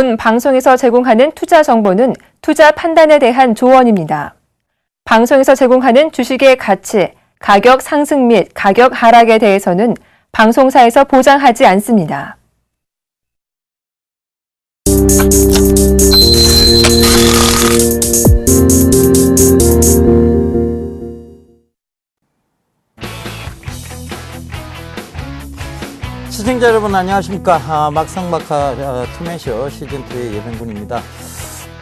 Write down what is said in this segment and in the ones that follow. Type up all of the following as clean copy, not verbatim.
본 방송에서 제공하는 투자 정보는 투자 판단에 대한 조언입니다. 방송에서 제공하는 주식의 가치, 가격 상승 및 가격 하락에 대해서는 방송사에서 보장하지 않습니다. 시청자 여러분 안녕하십니까. 막상막하 투맨쇼 시즌2의 예병군입니다.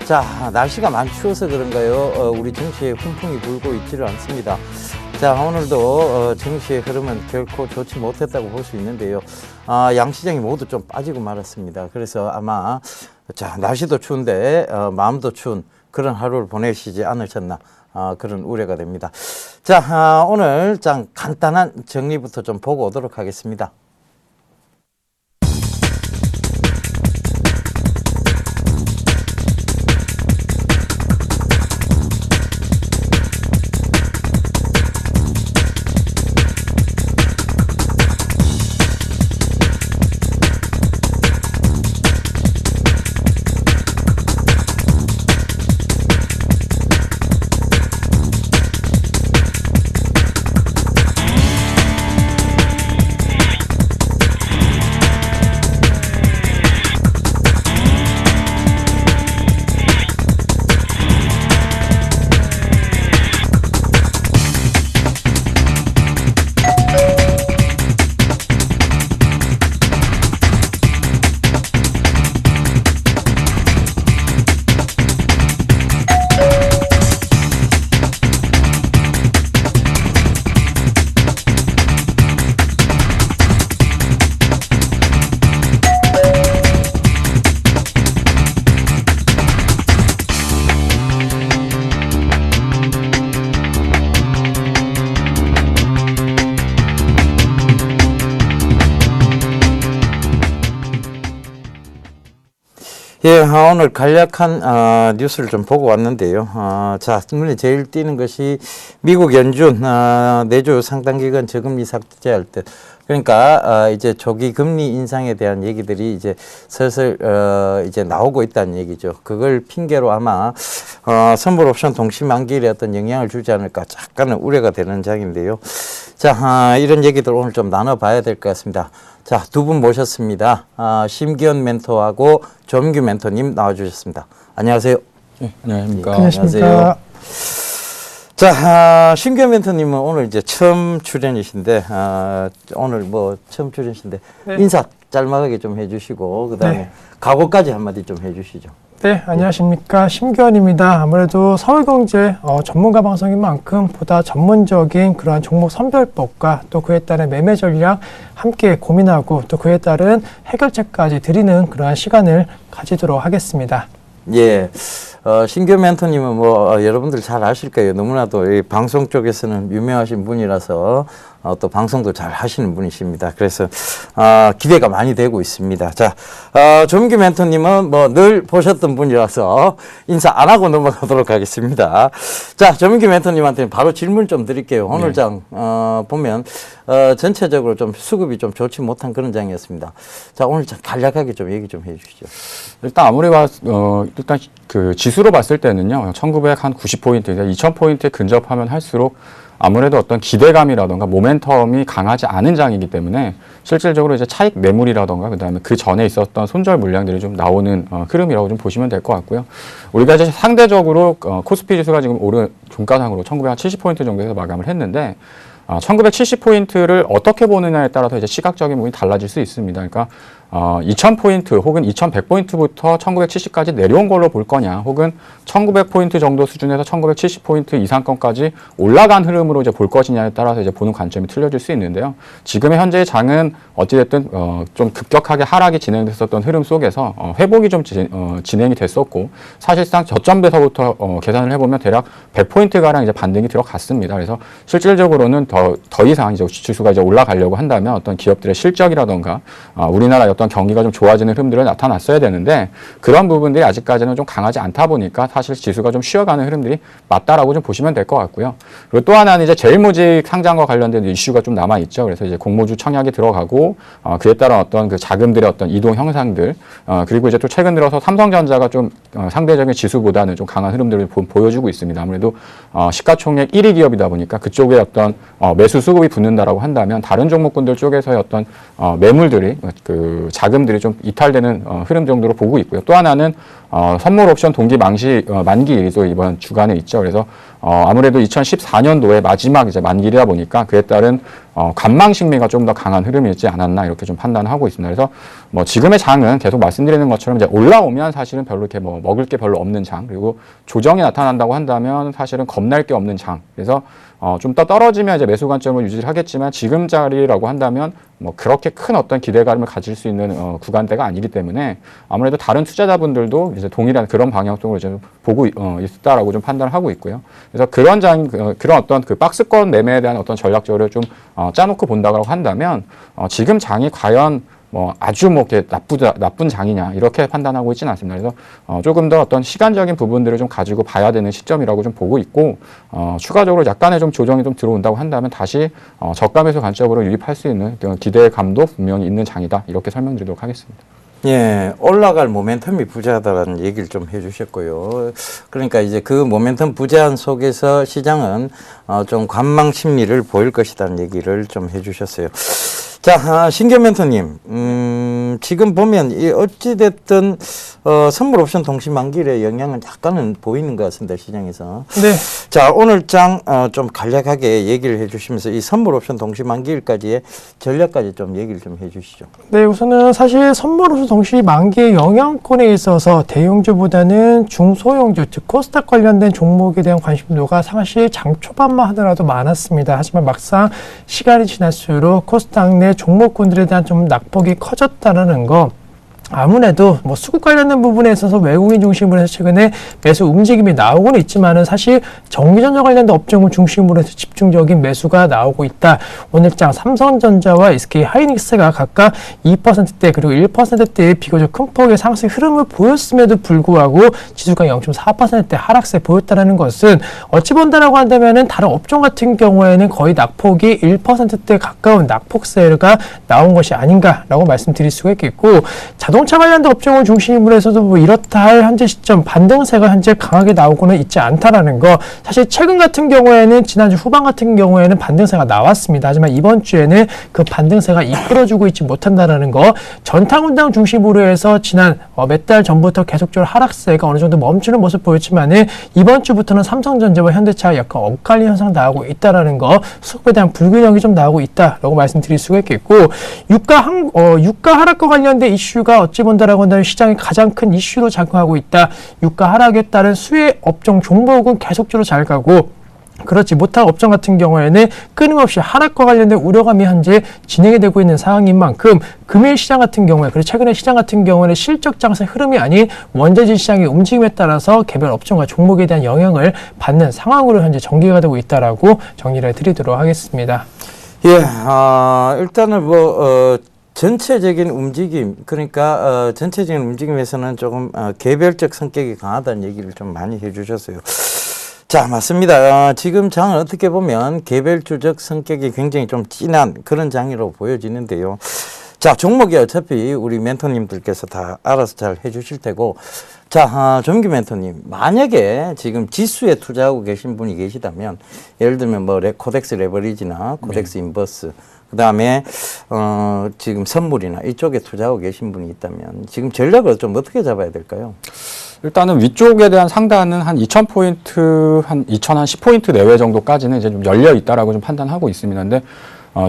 자, 날씨가 많이 추워서 그런가요? 우리 정치에 훈풍이 불고 있지를 않습니다. 자, 오늘도 정치의 흐름은 결코 좋지 못했다고 볼 수 있는데요. 양시장이 모두 좀 빠지고 말았습니다. 그래서 아마 자, 날씨도 추운데 마음도 추운 그런 하루를 보내시지 않으셨나 그런 우려가 됩니다. 자, 오늘 좀 간단한 정리부터 좀 보고 오도록 하겠습니다. 예, 오늘 간략한 뉴스를 좀 보고 왔는데요. 자, 눈에 제일 띄는 것이 미국 연준 내주 상당기간 저금리 삭제할 때, 그러니까 이제 조기 금리 인상에 대한 얘기들이 이제 슬슬 이제 나오고 있다는 얘기죠. 그걸 핑계로 아마 선물 옵션 동시 만기일에 어떤 영향을 주지 않을까 약간은 우려가 되는 장인데요. 자, 이런 얘기들 오늘 좀 나눠봐야 될 것 같습니다. 자, 두 분 모셨습니다. 심기현 멘토하고 조민규 멘토님 나와주셨습니다. 안녕하세요. 네, 안녕하십니까. 예, 안녕하세요. 자, 심기현 멘토님은 오늘 이제 처음 출연이신데, 오늘 뭐 처음 출연이신데, 네. 인사 짤막하게 좀 해주시고, 그 다음에 네. 각오까지 한마디 좀 해주시죠. 네, 안녕하십니까. 심기현입니다. 아무래도 서울경제 전문가 방송인 만큼 보다 전문적인 그러한 종목 선별법과 또 그에 따른 매매 전략 함께 고민하고 또 그에 따른 해결책까지 드리는 그러한 시간을 가지도록 하겠습니다. 예. 심기현 멘토님은 뭐 여러분들 잘 아실 거예요. 너무나도 이 방송 쪽에서는 유명하신 분이라서 또 방송도 잘 하시는 분이십니다. 그래서 기대가 많이 되고 있습니다. 자, 조민규 멘토님은 뭐 늘 보셨던 분이라서 인사 안 하고 넘어가도록 하겠습니다. 자, 조민규 멘토님한테 바로 질문 좀 드릴게요. 오늘 네. 장 보면 전체적으로 좀 수급이 좀 좋지 못한 그런 장이었습니다. 자, 오늘 좀 간략하게 좀 얘기 좀 해주시죠. 일단 아무리 일단 그 지수로 봤을 때는요, 1990포인트, 2000포인트에 근접하면 할수록 아무래도 어떤 기대감이라던가 모멘텀이 강하지 않은 장이기 때문에 실질적으로 이제 차익 매물이라던가 그다음에 그 전에 있었던 손절 물량들이 좀 나오는 흐름이라고 좀 보시면 될 것 같고요. 우리가 이제 상대적으로 코스피 지수가 지금 오른 종가상으로 1970포인트 정도에서 마감을 했는데 1970포인트를 어떻게 보느냐에 따라서 이제 시각적인 부분이 달라질 수 있습니다. 그러니까 2000포인트 혹은 2100포인트부터 1970까지 내려온 걸로 볼 거냐, 혹은 1900포인트 정도 수준에서 1970포인트 이상권까지 올라간 흐름으로 이제 볼 것이냐에 따라서 이제 보는 관점이 틀려질 수 있는데요. 지금의 현재의 장은 어찌됐든 좀 급격하게 하락이 진행됐었던 흐름 속에서 회복이 좀 진행이 됐었고, 사실상 저점에서부터 계산을 해보면 대략 100포인트가량 이제 반등이 들어갔습니다. 그래서 실질적으로는 더 이상 이제 지수가 이제 올라가려고 한다면 어떤 기업들의 실적이라던가 우리나라의 어떤 어떤 경기가 좀 좋아지는 흐름들이 나타났어야 되는데 그런 부분들이 아직까지는 좀 강하지 않다 보니까 사실 지수가 좀 쉬어가는 흐름들이 맞다라고 좀 보시면 될 것 같고요. 그리고 또 하나는 이제 제일모직 상장과 관련된 이슈가 좀 남아 있죠. 그래서 이제 공모주 청약이 들어가고 그에 따른 어떤 그 자금들의 어떤 이동 형상들 그리고 이제 또 최근 들어서 삼성전자가 좀 상대적인 지수보다는 좀 강한 흐름들을 보여주고 있습니다. 아무래도 시가총액 1위 기업이다 보니까 그쪽에 어떤 매수 수급이 붙는다라고 한다면 다른 종목군들 쪽에서의 어떤 매물들이 그 자금들이 좀 이탈되는 흐름 정도로 보고 있고요. 또 하나는 선물 옵션 동기 만기일도 이번 주간에 있죠. 그래서 아무래도 2014년도에 마지막 이제 만기이다 보니까 그에 따른 관망심리가 좀 더 강한 흐름이지 않았나 이렇게 좀 판단하고 있습니다. 그래서 뭐 지금의 장은 계속 말씀드리는 것처럼 이제 올라오면 사실은 별로 이렇게 뭐 먹을 게 별로 없는 장, 그리고 조정이 나타난다고 한다면 사실은 겁날 게 없는 장. 그래서 좀 더 떨어지면 이제 매수 관점을 유지를 하겠지만 지금 자리라고 한다면 뭐 그렇게 큰 어떤 기대감을 가질 수 있는 구간대가 아니기 때문에 아무래도 다른 투자자분들도 이제 동일한 그런 방향성으로 이제 보고 있다라고 좀 판단을 하고 있고요. 그래서 그런 그런 어떤 그 박스권 매매에 대한 어떤 전략적으로 좀 짜놓고 본다고 한다면 지금 장이 과연 뭐 아주 뭐 이렇게 나쁜 장이냐 이렇게 판단하고 있지는 않습니다. 그래서 조금 더 어떤 시간적인 부분들을 좀 가지고 봐야 되는 시점이라고 좀 보고 있고 추가적으로 약간의 좀 조정이 좀 들어온다고 한다면 다시 저가 매수 관점으로 유입할 수 있는 기대감도 분명히 있는 장이다 이렇게 설명드리도록 하겠습니다. 예, 올라갈 모멘텀이 부재하다라는 얘기를 좀 해주셨고요. 그러니까 이제 그 모멘텀 부재한 속에서 시장은 좀 관망 심리를 보일 것이라는 얘기를 좀 해주셨어요. 자, 신규 멘토님, 지금 보면 이 어찌됐든 선물 옵션 동시 만기일의 영향은 약간은 보이는 것 같습니다, 시장에서. 네. 자, 오늘 장 좀 간략하게 얘기를 해주시면서 이 선물 옵션 동시 만기일까지의 전략까지 좀 얘기를 좀 해주시죠. 네, 우선은 사실 선물옵션 동시 만기의 영향권에 있어서 대형주보다는 중소형주, 즉 코스닥 관련된 종목에 대한 관심도가 사실 장 초반만 하더라도 많았습니다. 하지만 막상 시간이 지날수록 코스닥 내 종목군들에 대한 좀 낙폭이 커졌다는 거. 아무래도 뭐 수급 관련된 부분에 있어서 외국인 중심으로 해서 최근에 매수 움직임이 나오고는 있지만은 사실 전기전자 관련된 업종을 중심으로 해서 집중적인 매수가 나오고 있다. 오늘장 삼성전자와 SK 하이닉스가 각각 2%대 그리고 1%대의 비교적 큰 폭의 상승 흐름을 보였음에도 불구하고 지수가 0.4%대 하락세 보였다는 것은 어찌 본다라고 한다면은 다른 업종 같은 경우에는 거의 낙폭이 1%대 가까운 낙폭세가 나온 것이 아닌가라고 말씀드릴 수가 있겠고 자동차 관련된 업종을 중심으로 해서도 뭐 이렇다 할 현재 시점 반등세가 현재 강하게 나오고는 있지 않다라는 거. 사실 최근 같은 경우에는 지난주 후반 같은 경우에는 반등세가 나왔습니다. 하지만 이번 주에는 그 반등세가 이끌어주고 있지 못한다라는 거. 전탕운당 중심으로 해서 지난 몇 달 전부터 계속적으로 하락세가 어느 정도 멈추는 모습 보였지만은 이번 주부터는 삼성전자와 현대차 약간 엇갈린 현상 나오고 있다라는 거. 수급에 대한 불균형이 좀 나오고 있다라고 말씀드릴 수가 있겠고 유가 하락과 관련된 이슈가 어찌 본다라고 한다면 시장의 가장 큰 이슈로 작용하고 있다. 유가 하락에 따른 수혜 업종 종목은 계속적으로 잘 가고 그렇지 못한 업종 같은 경우에는 끊임없이 하락과 관련된 우려감이 현재 진행이 되고 있는 상황인 만큼 금일 시장 같은 경우에 그리고 최근에 시장 같은 경우에는 실적 장세 흐름이 아닌 원자재 시장의 움직임에 따라서 개별 업종과 종목에 대한 영향을 받는 상황으로 현재 전개가 되고 있다라고 정리를 해드리도록 하겠습니다. 예, 일단은 전체적인 움직임, 그러니까 전체적인 움직임에서는 조금 개별적 성격이 강하다는 얘기를 좀 많이 해주셨어요. 자, 맞습니다. 지금 장은 어떻게 보면 개별주적 성격이 굉장히 좀 진한 그런 장으로 보여지는데요. 자, 종목이 어차피 우리 멘토님들께서 다 알아서 잘 해주실 테고, 자, 정규 멘토님, 만약에 지금 지수에 투자하고 계신 분이 계시다면, 예를 들면 코덱스 레버리지나 코덱스 인버스, 그 다음에 지금 선물이나 이쪽에 투자하고 계신 분이 있다면 지금 전략을 좀 어떻게 잡아야 될까요? 일단은 위쪽에 대한 상단은 한 2,000포인트, 한 2,010포인트 내외 정도까지는 이제 좀 열려 있다라고 좀 판단하고 있습니다. 근데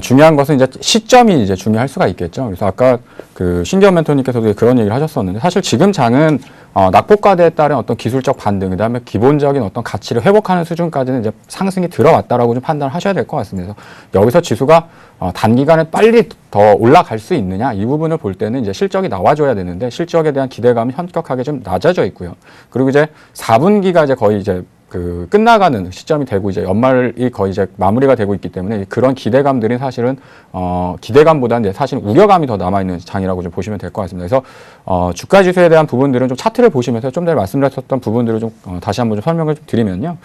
중요한 것은 이제 시점이 이제 중요할 수가 있겠죠. 그래서 아까 그 신기현 멘토님께서도 그런 얘기를 하셨었는데 사실 지금 장은 낙폭과대에 따른 어떤 기술적 반등, 그 다음에 기본적인 어떤 가치를 회복하는 수준까지는 이제 상승이 들어왔다라고 좀 판단을 하셔야 될 것 같습니다. 그래서 여기서 지수가 단기간에 빨리 더 올라갈 수 있느냐 이 부분을 볼 때는 이제 실적이 나와줘야 되는데 실적에 대한 기대감이 현격하게 좀 낮아져 있고요. 그리고 이제 4분기가 이제 거의 이제 그 끝나가는 시점이 되고 이제 연말이 거의 이제 마무리가 되고 있기 때문에 그런 기대감들이 사실은 기대감보다는 이제 사실 우려감이 더 남아 있는 장이라고 좀 보시면 될 것 같습니다. 그래서 주가 지수에 대한 부분들은 좀 차트를 보시면서 좀 전에 말씀드렸던 부분들을 좀 다시 한번 좀 설명을 좀 드리면요.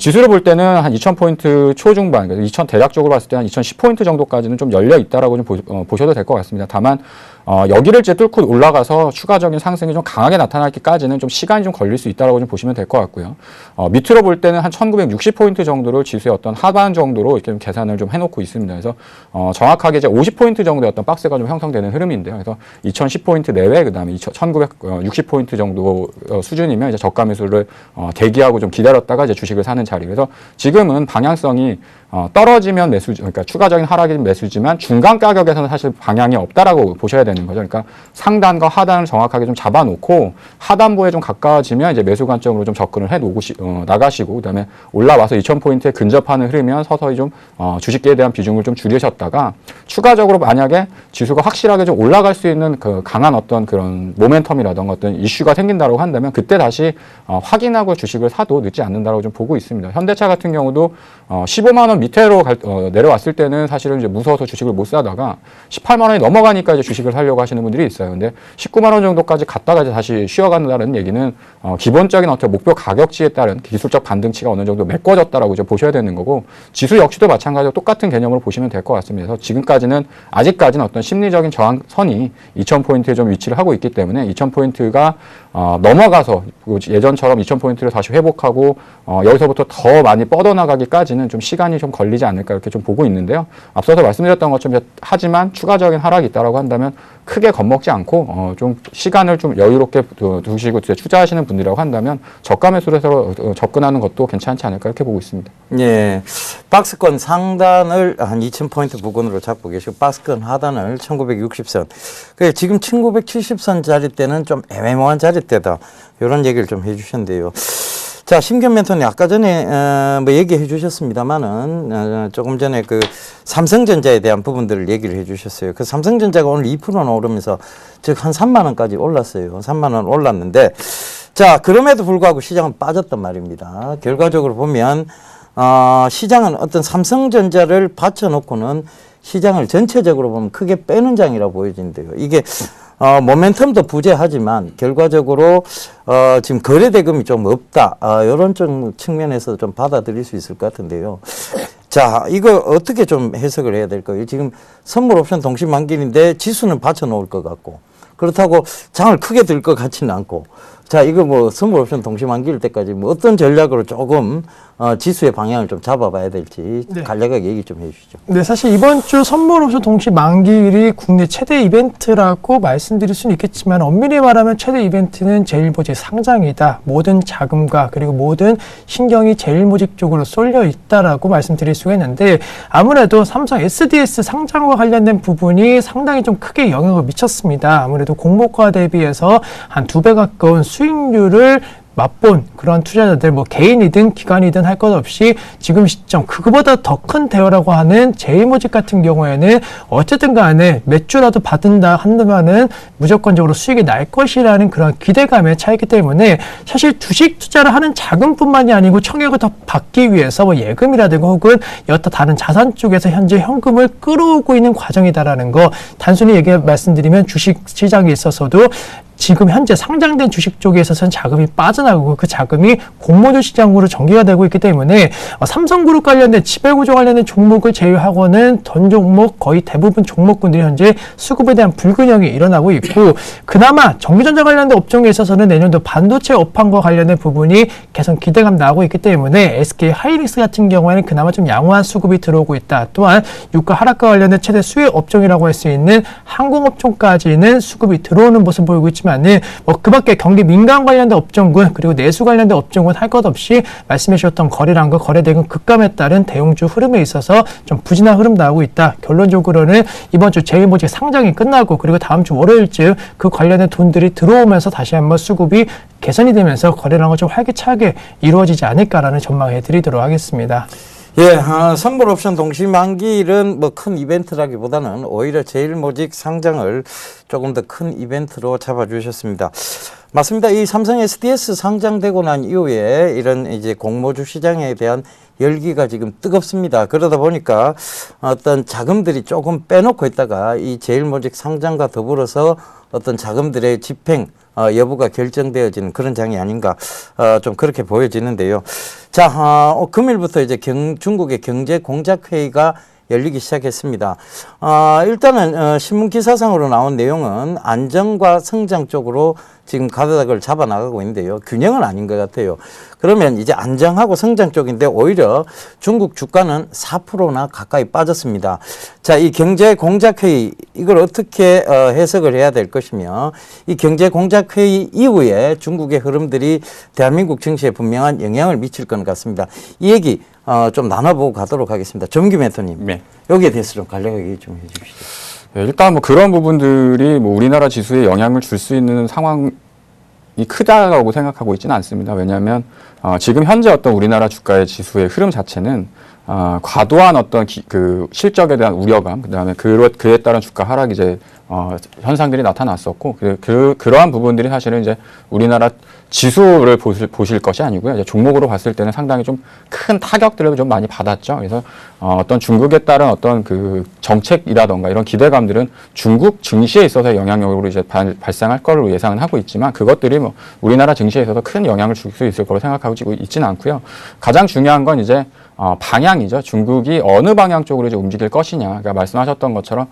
지수를 볼 때는 한 2,000포인트 초중반, 그래서 2,000 대략적으로 봤을 때 한 2,010포인트 정도까지는 좀 열려 있다라고 좀 보셔도 될 것 같습니다. 다만 여기를 이제 뚫고 올라가서 추가적인 상승이 좀 강하게 나타나기까지는 좀 시간이 좀 걸릴 수 있다라고 좀 보시면 될 것 같고요. 밑으로 볼 때는 한 1960포인트 정도를 지수의 어떤 하반 정도로 이렇게 좀 계산을 좀 해놓고 있습니다. 그래서 정확하게 이제 50포인트 정도의 어떤 박스가 좀 형성되는 흐름인데요. 그래서 2010포인트 내외, 그 다음에 1960포인트 정도 수준이면 이제 저가 매수를 대기하고 좀 기다렸다가 이제 주식을 사는 자리. 그래서 지금은 방향성이 떨어지면 매수, 그러니까 추가적인 하락이 매수지만 중간 가격에서는 사실 방향이 없다라고 보셔야 되는 거죠. 그러니까 상단과 하단을 정확하게 좀 잡아놓고 하단부에 좀 가까워지면 이제 매수 관점으로 좀 접근을 해 나가시고, 그다음에 올라와서 2,000포인트에 근접하는 흐름이면 서서히 좀 주식계에 대한 비중을 좀 줄이셨다가 추가적으로 만약에 지수가 확실하게 좀 올라갈 수 있는 그 강한 어떤 그런 모멘텀이라던가 어떤 이슈가 생긴다고 한다면 그때 다시 확인하고 주식을 사도 늦지 않는다라고 좀 보고 있습니다. 현대차 같은 경우도 15만 원 밑으로 내려왔을 때는 사실은 이제 무서워서 주식을 못 사다가 18만 원이 넘어가니까 이제 주식을 사려고 하시는 분들이 있어요. 근데 19만 원 정도까지 갔다가 이제 다시 쉬어간다는 얘기는 기본적인 어떤 목표 가격치에 따른 기술적 반등치가 어느 정도 메꿔졌다라고 이제 보셔야 되는 거고, 지수 역시도 마찬가지로 똑같은 개념으로 보시면 될 것 같습니다. 그래서 지금까지는 아직까지는 어떤 심리적인 저항선이 2,000포인트에 좀 위치를 하고 있기 때문에 2,000포인트가 넘어가서 예전처럼 2,000포인트를 다시 회복하고 여기서부터 더 많이 뻗어나가기까지는 좀 시간이 좀 걸리지 않을까 이렇게 좀 보고 있는데요. 앞서서 말씀드렸던 것처럼 하지만 추가적인 하락이 있다라고 한다면 크게 겁먹지 않고 좀 시간을 좀 여유롭게 두시고 투자하시는 분들이라고 한다면 저가 매수로 해서 접근하는 것도 괜찮지 않을까 이렇게 보고 있습니다. 예, 박스권 상단을 한 2,000포인트 부근으로 잡고 계시고 박스권 하단을 1960선. 그 지금 1970선 자리 때는 좀 애매모호한 자리 때다. 이런 얘기를 좀 해주셨는데요. 자, 심경 멘토님 아까 전에 뭐 얘기해 주셨습니다만은 조금 전에 그 삼성전자에 대한 부분들을 얘기를 해 주셨어요. 그 삼성전자가 오늘 2%나 오르면서 즉 한 3만 원까지 올랐어요. 3만 원 올랐는데, 자, 그럼에도 불구하고 시장은 빠졌단 말입니다. 결과적으로 보면 시장은 어떤 삼성전자를 받쳐놓고는 시장을 전체적으로 보면 크게 빼는 장이라고 보여지는데요. 이게 모멘텀도 부재하지만 결과적으로 지금 거래 대금이 좀 없다. 이런 좀 측면에서 좀 받아들일 수 있을 것 같은데요. 자, 이거 어떻게 좀 해석을 해야 될까요? 지금 선물 옵션 동시 만기인데 지수는 받쳐 놓을 것 같고, 그렇다고 장을 크게 들 것 같지는 않고, 자, 이거 뭐 선물 옵션 동시 만기일 때까지 뭐 어떤 전략으로 조금 지수의 방향을 좀 잡아봐야 될지 네. 간략하게 얘기 좀 해주시죠. 네, 사실 이번 주 선물 옵션 동시 만기일이 국내 최대 이벤트라고 말씀드릴 수는 있겠지만 엄밀히 말하면 최대 이벤트는 제일모직 상장이다. 모든 자금과 그리고 모든 신경이 제일모직 쪽으로 쏠려 있다라고 말씀드릴 수가 있는데, 아무래도 삼성 SDS 상장과 관련된 부분이 상당히 좀 크게 영향을 미쳤습니다. 아무래도 공모가 대비해서 한 2배 가까운 수익률을 맛본 그런 투자자들, 뭐 개인이든 기관이든 할 것 없이 지금 시점 그거보다 더 큰 대여라고 하는 제일모직 같은 경우에는 어쨌든 간에 몇 주라도 받은다 한다면은 무조건적으로 수익이 날 것이라는 그런 기대감에 차이기 때문에 사실 주식 투자를 하는 자금뿐만이 아니고 청약을 더 받기 위해서 뭐 예금이라든가 혹은 여타 다른 자산 쪽에서 현재 현금을 끌어오고 있는 과정이다라는 거, 단순히 말씀드리면 주식 시장에 있어서도 지금 현재 상장된 주식 쪽에 있어서는 자금이 빠져나가고 그 자금이 공모주 시장으로 전개가 되고 있기 때문에 삼성그룹 관련된 지배구조 관련된 종목을 제외하고는 전 종목 거의 대부분 종목군들이 현재 수급에 대한 불균형이 일어나고 있고, 그나마 전기전자 관련된 업종에 있어서는 내년도 반도체 업황과 관련된 부분이 개선 기대감 나오고 있기 때문에 SK 하이닉스 같은 경우에는 그나마 좀 양호한 수급이 들어오고 있다. 또한 유가 하락과 관련된 최대 수혜 업종이라고 할 수 있는 항공업종까지는 수급이 들어오는 모습을 보이고 있지만, 뭐 그밖에 경기 민감 관련된 업종군 그리고 내수 관련된 업종군 할 것 없이 말씀해 주셨던 거래량과 거래대금 급감에 따른 대형주 흐름에 있어서 좀 부진한 흐름 나오고 있다. 결론적으로는 이번 주 제일모직 상장이 끝나고 그리고 다음 주 월요일쯤 그 관련된 돈들이 들어오면서 다시 한번 수급이 개선이 되면서 거래량은 좀 활기차게 이루어지지 않을까라는 전망해 드리도록 하겠습니다. 예, 선물 옵션 동시 만기일은 뭐 큰 이벤트라기보다는 오히려 제일모직 상장을 조금 더 큰 이벤트로 잡아주셨습니다. 맞습니다. 이 삼성 SDS 상장되고 난 이후에 이런 이제 공모주 시장에 대한 열기가 지금 뜨겁습니다. 그러다 보니까 어떤 자금들이 조금 빼놓고 있다가 이 제일모직 상장과 더불어서 어떤 자금들의 집행 여부가 결정되어지는 그런 장이 아닌가 좀 그렇게 보여지는데요. 자, 금일부터 이제 중국의 경제 공작 회의가 열리기 시작했습니다. 일단은 신문 기사상으로 나온 내용은 안정과 성장 쪽으로 지금 가닥을 잡아 나가고 있는데요. 균형은 아닌 것 같아요. 그러면 이제 안정하고 성장 쪽인데 오히려 중국 주가는 4%나 가까이 빠졌습니다. 자, 이 경제 공작 회의 이걸 어떻게 해석을 해야 될 것이며 이 경제 공작 회의 이후에 중국의 흐름들이 대한민국 증시에 분명한 영향을 미칠 것 같습니다. 이 얘기 좀 나눠보고 가도록 하겠습니다. 정규 멘토님, 네. 여기에 대해서 좀 간략하게 얘기 좀 해주시죠. 네, 일단 뭐 그런 부분들이 뭐 우리나라 지수에 영향을 줄 수 있는 상황이 크다고 생각하고 있지는 않습니다. 왜냐하면 지금 현재 어떤 우리나라 주가의 지수의 흐름 자체는 과도한 어떤 그 실적에 대한 우려감, 그다음에 그에 따른 주가 하락 이제 현상들이 나타났었고 그러한 부분들이 사실은 이제 우리나라 지수를 보실 것이 아니고요. 이제 종목으로 봤을 때는 상당히 좀 큰 타격들을 좀 많이 받았죠. 그래서 어떤 중국에 따른 어떤 그 정책이라던가 이런 기대감들은 중국 증시에 있어서 영향력으로 이제 발생할 거로 예상은 하고 있지만 그것들이 뭐 우리나라 증시에 있어서 큰 영향을 줄 수 있을 거로 생각하고 있지는 않고요. 가장 중요한 건 이제 방향이죠. 중국이 어느 방향 쪽으로 이제 움직일 것이냐. 그러니까 말씀하셨던 것처럼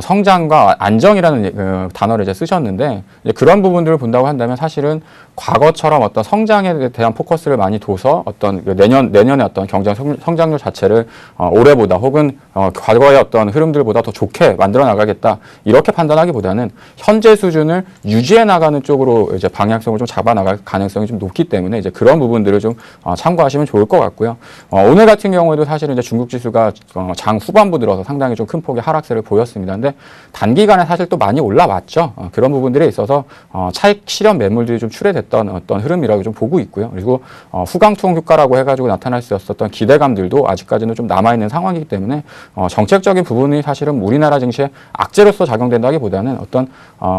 성장과 안정이라는 그 단어를 이제 쓰셨는데 이제 그런 부분들을 본다고 한다면 사실은 과거처럼 어떤 성장에 대한 포커스를 많이 둬서 어떤 내년의 어떤 경제 성장률 자체를 올해보다 혹은 과거의 어떤 흐름들보다 더 좋게 만들어 나가겠다 이렇게 판단하기보다는 현재 수준을 유지해 나가는 쪽으로 이제 방향성을 좀 잡아 나갈 가능성이 좀 높기 때문에 이제 그런 부분들을 좀 참고하시면 좋을 것 같고요. 오늘 같은 경우에도 사실은 이제 중국 지수가 장 후반부 들어서 상당히 좀 큰 폭의 하락세를 보였습니다. 근데 단기간에 사실 또 많이 올라왔죠. 그런 부분들에 있어서 차익 실현 매물들이 좀 출회됐던 어떤 흐름이라고 좀 보고 있고요. 그리고 후광투ong 효과라고 해가지고 나타날 수 있었던 기대감들도 아직까지는 좀 남아있는 상황이기 때문에 정책적인 부분이 사실은 우리나라 증시에 악재로서 작용된다기보다는 어떤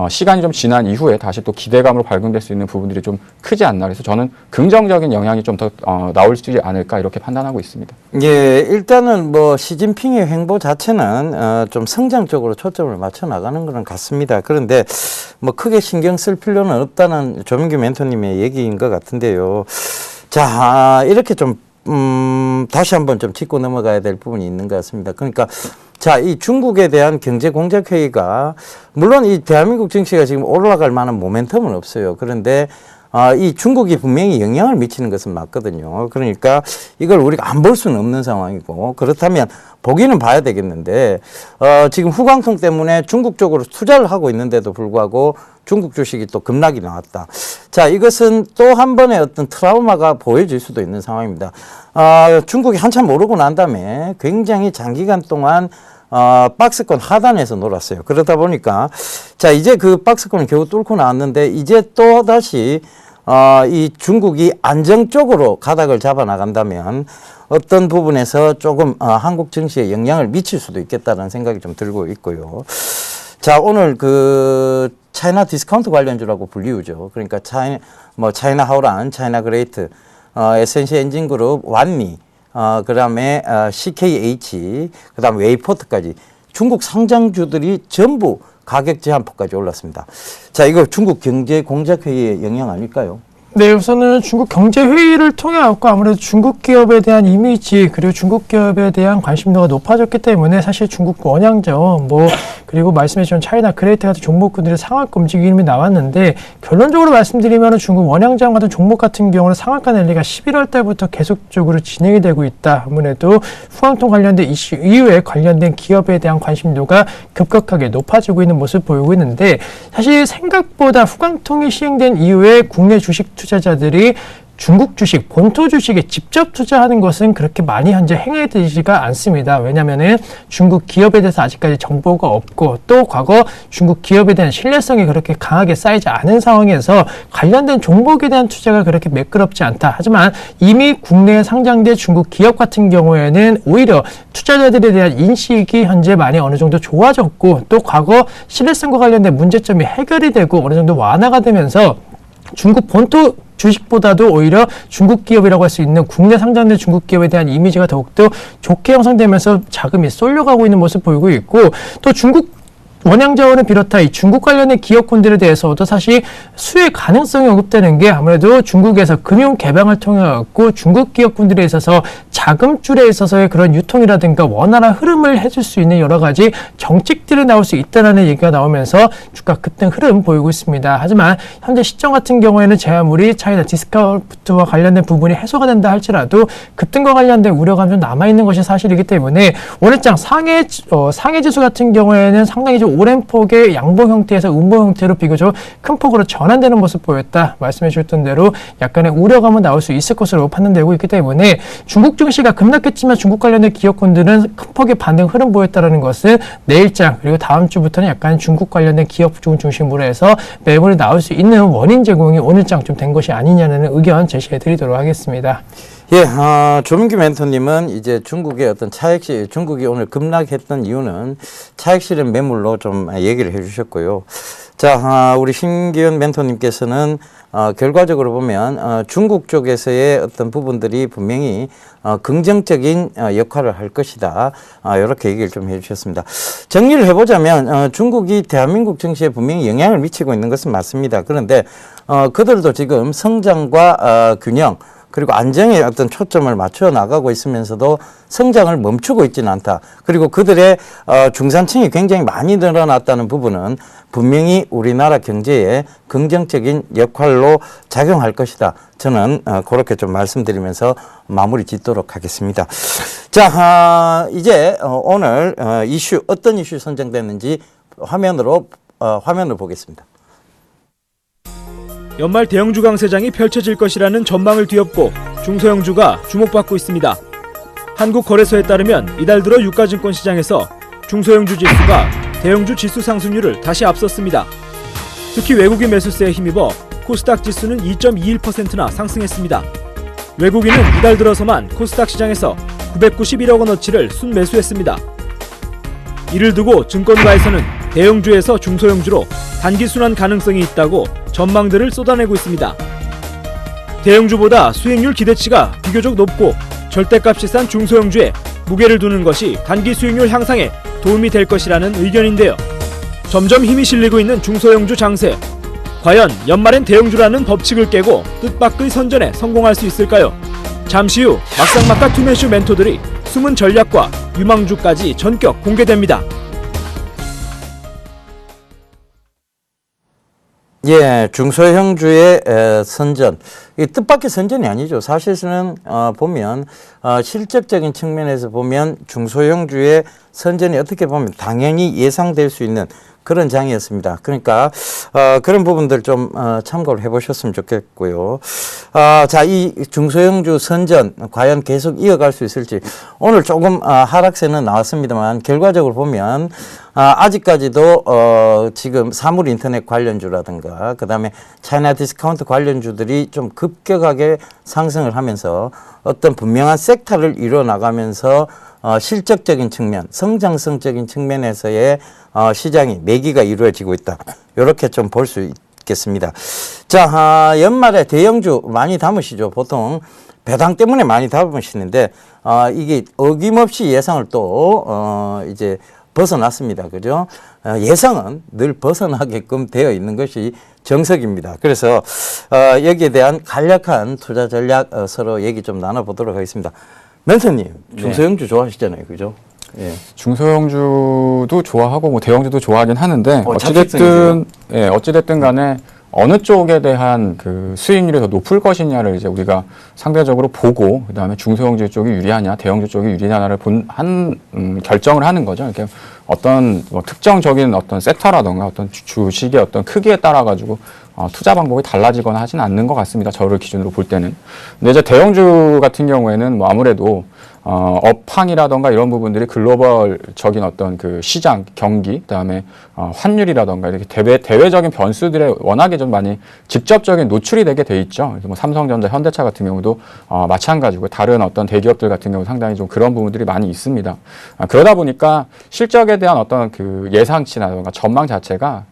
시간이 좀 지난 이후에 다시 또 기대감으로 발견될 수 있는 부분들이 좀 크지 않나. 그래서 저는 긍정적인 영향이 좀 더 나올 수 있지 않을까 이렇게 판단하고 있습니다. 예, 일단은 뭐 시진핑의 행보 자체는 좀 성장 쪽으로 초점을 맞춰 나가는 것은 같습니다. 그런데 뭐 크게 신경 쓸 필요는 없다는 조민규 멘토님의 얘기인 것 같은데요. 자, 이렇게 좀 다시 한번 좀 짚고 넘어가야 될 부분이 있는 것 같습니다. 그러니까 자, 이 중국에 대한 경제 공작 회의가 물론 이 대한민국 증시가 지금 올라갈 만한 모멘텀은 없어요. 그런데 이 중국이 분명히 영향을 미치는 것은 맞거든요. 그러니까 이걸 우리가 안 볼 수는 없는 상황이고 그렇다면 보기는 봐야 되겠는데 지금 후광통 때문에 중국 쪽으로 투자를 하고 있는데도 불구하고 중국 주식이 또 급락이 나왔다. 자, 이것은 또 한 번의 어떤 트라우마가 보여질 수도 있는 상황입니다. 중국이 한참 오르고 난 다음에 굉장히 장기간 동안 박스권 하단에서 놀았어요. 그러다 보니까 자, 이제 그 박스권을 겨우 뚫고 나왔는데 이제 또 다시 이 중국이 안정적으로 가닥을 잡아 나간다면 어떤 부분에서 조금 한국 증시에 영향을 미칠 수도 있겠다는 생각이 좀 들고 있고요. 자, 오늘 그 차이나 디스카운트 관련주라고 불리우죠. 그러니까 차이나 하오란, 차이나 그레이트, SNC 엔진그룹, 완리, 그다음에 CKH, 그다음에 웨이포트까지 중국 상장주들이 전부 가격 제한폭까지 올랐습니다. 자, 이거 중국 경제 공작 회의의 영향 아닐까요? 네, 우선은 중국 경제 회의를 통해 갖고 아무래도 중국 기업에 대한 이미지 그리고 중국 기업에 대한 관심도가 높아졌기 때문에 사실 중국 원양점 그리고 말씀해주신 차이나 그레이트 같은 종목군들의 상한가 움직임이 나왔는데 결론적으로 말씀드리면 중국 원양점 같은 종목 같은 경우는 상한가 랠리가 11월 달부터 계속적으로 진행이 되고 있다. 아무래도 후광통 관련된 이슈 이후에 관련된 기업에 대한 관심도가 급격하게 높아지고 있는 모습을 보이고 있는데 사실 생각보다 후광통이 시행된 이후에 국내 주식 투자자들이 중국 주식, 본토 주식에 직접 투자하는 것은 그렇게 많이 현재 행해지지가 않습니다. 왜냐하면은 중국 기업에 대해서 아직까지 정보가 없고 또 과거 중국 기업에 대한 신뢰성이 그렇게 강하게 쌓이지 않은 상황에서 관련된 종목에 대한 투자가 그렇게 매끄럽지 않다. 하지만 이미 국내에 상장된 중국 기업 같은 경우에는 오히려 투자자들에 대한 인식이 현재 많이 어느 정도 좋아졌고 또 과거 신뢰성과 관련된 문제점이 해결이 되고 어느 정도 완화가 되면서 중국 본토 주식보다도 오히려 중국 기업이라고 할 수 있는 국내 상장된 중국 기업에 대한 이미지가 더욱더 좋게 형성되면서 자금이 쏠려가고 있는 모습 보이고 있고 또 중국 원양자원을 비롯한 이 중국 관련된 기업군들에 대해서도 사실 수혜 가능성이 언급되는 게 아무래도 중국에서 금융 개방을 통해 갖고 중국 기업군들에 있어서 자금줄에 있어서의 그런 유통이라든가 원활한 흐름을 해줄 수 있는 여러 가지 정책들이 나올 수 있다라는 얘기가 나오면서 주가 급등 흐름 보이고 있습니다. 하지만 현재 시점 같은 경우에는 제아무리 차이나 디스카운트와 관련된 부분이 해소가 된다 할지라도 급등과 관련된 우려가 좀 남아있는 것이 사실이기 때문에 오늘장 상해 지수 같은 경우에는 상당히 좀 오랜 폭의 양봉 형태에서 음봉 형태로 비교적 큰 폭으로 전환되는 모습 보였다. 말씀해 주셨던 대로 약간의 우려감은 나올 수 있을 것으로 판단되고 있기 때문에 중국 증시가 급락했지만 중국 관련된 기업군들은 큰 폭의 반등 흐름 보였다는 것은 내일장 그리고 다음 주부터는 약간 중국 관련된 기업 중심으로 해서 매물이 나올 수 있는 원인 제공이 오늘장 좀 된 것이 아니냐는 의견 제시해 드리도록 하겠습니다. 예, 조민규 멘토님은 이제 중국의 어떤 차익실, 중국이 오늘 급락했던 이유는 차익 실현 매물로 좀 얘기를 해 주셨고요. 자, 우리 신기현 멘토님께서는 결과적으로 보면 중국 쪽에서의 어떤 부분들이 분명히 긍정적인 역할을 할 것이다. 이렇게 얘기를 좀 해주셨습니다. 정리를 해보자면 중국이 대한민국 증시에 분명히 영향을 미치고 있는 것은 맞습니다. 그런데 그들도 지금 성장과 균형 그리고 안정에 어떤 초점을 맞춰 나가고 있으면서도 성장을 멈추고 있지는 않다. 그리고 그들의 중산층이 굉장히 많이 늘어났다는 부분은 분명히 우리나라 경제에 긍정적인 역할로 작용할 것이다. 저는 그렇게 좀 말씀드리면서 마무리 짓도록 하겠습니다. 자, 이제 오늘 이슈 어떤 이슈 선정됐는지 화면으로 보겠습니다. 연말 대형주 강세장이 펼쳐질 것이라는 전망을 뒤엎고 중소형주가 주목받고 있습니다. 한국거래소에 따르면 이달 들어 유가증권 시장에서 중소형주 지수가 대형주 지수 상승률을 다시 앞섰습니다. 특히 외국인 매수세에 힘입어 코스닥 지수는 2.21%나 상승했습니다. 외국인은 이달 들어서만 코스닥 시장에서 991억 원어치를 순매수했습니다. 이를 두고 증권가에서는 대형주에서 중소형주로 단기 순환 가능성이 있다고 전망들을 쏟아내고 있습니다. 대형주보다 수익률 기대치가 비교적 높고 절대값이 싼 중소형주에 무게를 두는 것이 단기 수익률 향상에 도움이 될 것이라는 의견인데요. 점점 힘이 실리고 있는 중소형주 장세. 과연 연말엔 대형주라는 법칙을 깨고 뜻밖의 선전에 성공할 수 있을까요? 잠시 후 막상막하 투매슈 멘토들이 숨은 전략과 유망주까지 전격 공개됩니다. 예, 중소형주의 선전. 이 뜻밖의 선전이 아니죠. 사실은 보면 실적적인 측면에서 보면 중소형주의 선전이 어떻게 보면 당연히 예상될 수 있는 그런 장이었습니다. 그러니까 그런 부분들 좀 참고를 해보셨으면 좋겠고요. 자, 이 중소형주 선전 과연 계속 이어갈 수 있을지 오늘 조금 하락세는 나왔습니다만 결과적으로 보면 아직까지도 지금 사물인터넷 관련주라든가 그다음에 차이나 디스카운트 관련주들이 좀 급격하게 상승을 하면서 어떤 분명한 섹터를 이뤄나가면서 실적적인 측면, 성장성적인 측면에서의 시장이 매기가 이루어지고 있다. 이렇게 좀 볼 수 있겠습니다. 자, 연말에 대형주 많이 담으시죠. 보통 배당 때문에 많이 담으시는데 이게 어김없이 예상을 또 이제 벗어났습니다. 그죠? 예상은 늘 벗어나게끔 되어 있는 것이 정석입니다. 그래서 여기에 대한 간략한 투자 전략 서로 얘기 좀 나눠보도록 하겠습니다. 멘토님, 중소형주 좋아하시잖아요. 그죠? 예. 중소형주도 좋아하고 뭐 대형주도 좋아하긴 하는데 어찌됐든 간에 어느 쪽에 대한 그 수익률이 더 높을 것이냐를 이제 우리가 상대적으로 보고 그다음에 중소형주 쪽이 유리하냐, 대형주 쪽이 유리하냐를 결정을 하는 거죠. 이렇게 어떤 뭐 특정적인 어떤 섹터라던가 어떤 주식의 어떤 크기에 따라 가지고 투자 방법이 달라지거나 하지는 않는 것 같습니다. 저를 기준으로 볼 때는. 근데 이제 대형주 같은 경우에는 뭐 아무래도 업황이라던가 이런 부분들이 글로벌적인 어떤 그 시장 경기, 그다음에 환율이라던가 이렇게 대외적인 변수들에 워낙에 좀 많이 직접적인 노출이 되게 돼 있죠. 그래서 뭐 삼성전자, 현대차 같은 경우도 마찬가지고 다른 어떤 대기업들 같은 경우 상당히 좀 그런 부분들이 많이 있습니다. 그러다 보니까 실적에 대한 어떤 그 예상치라던가 전망 자체가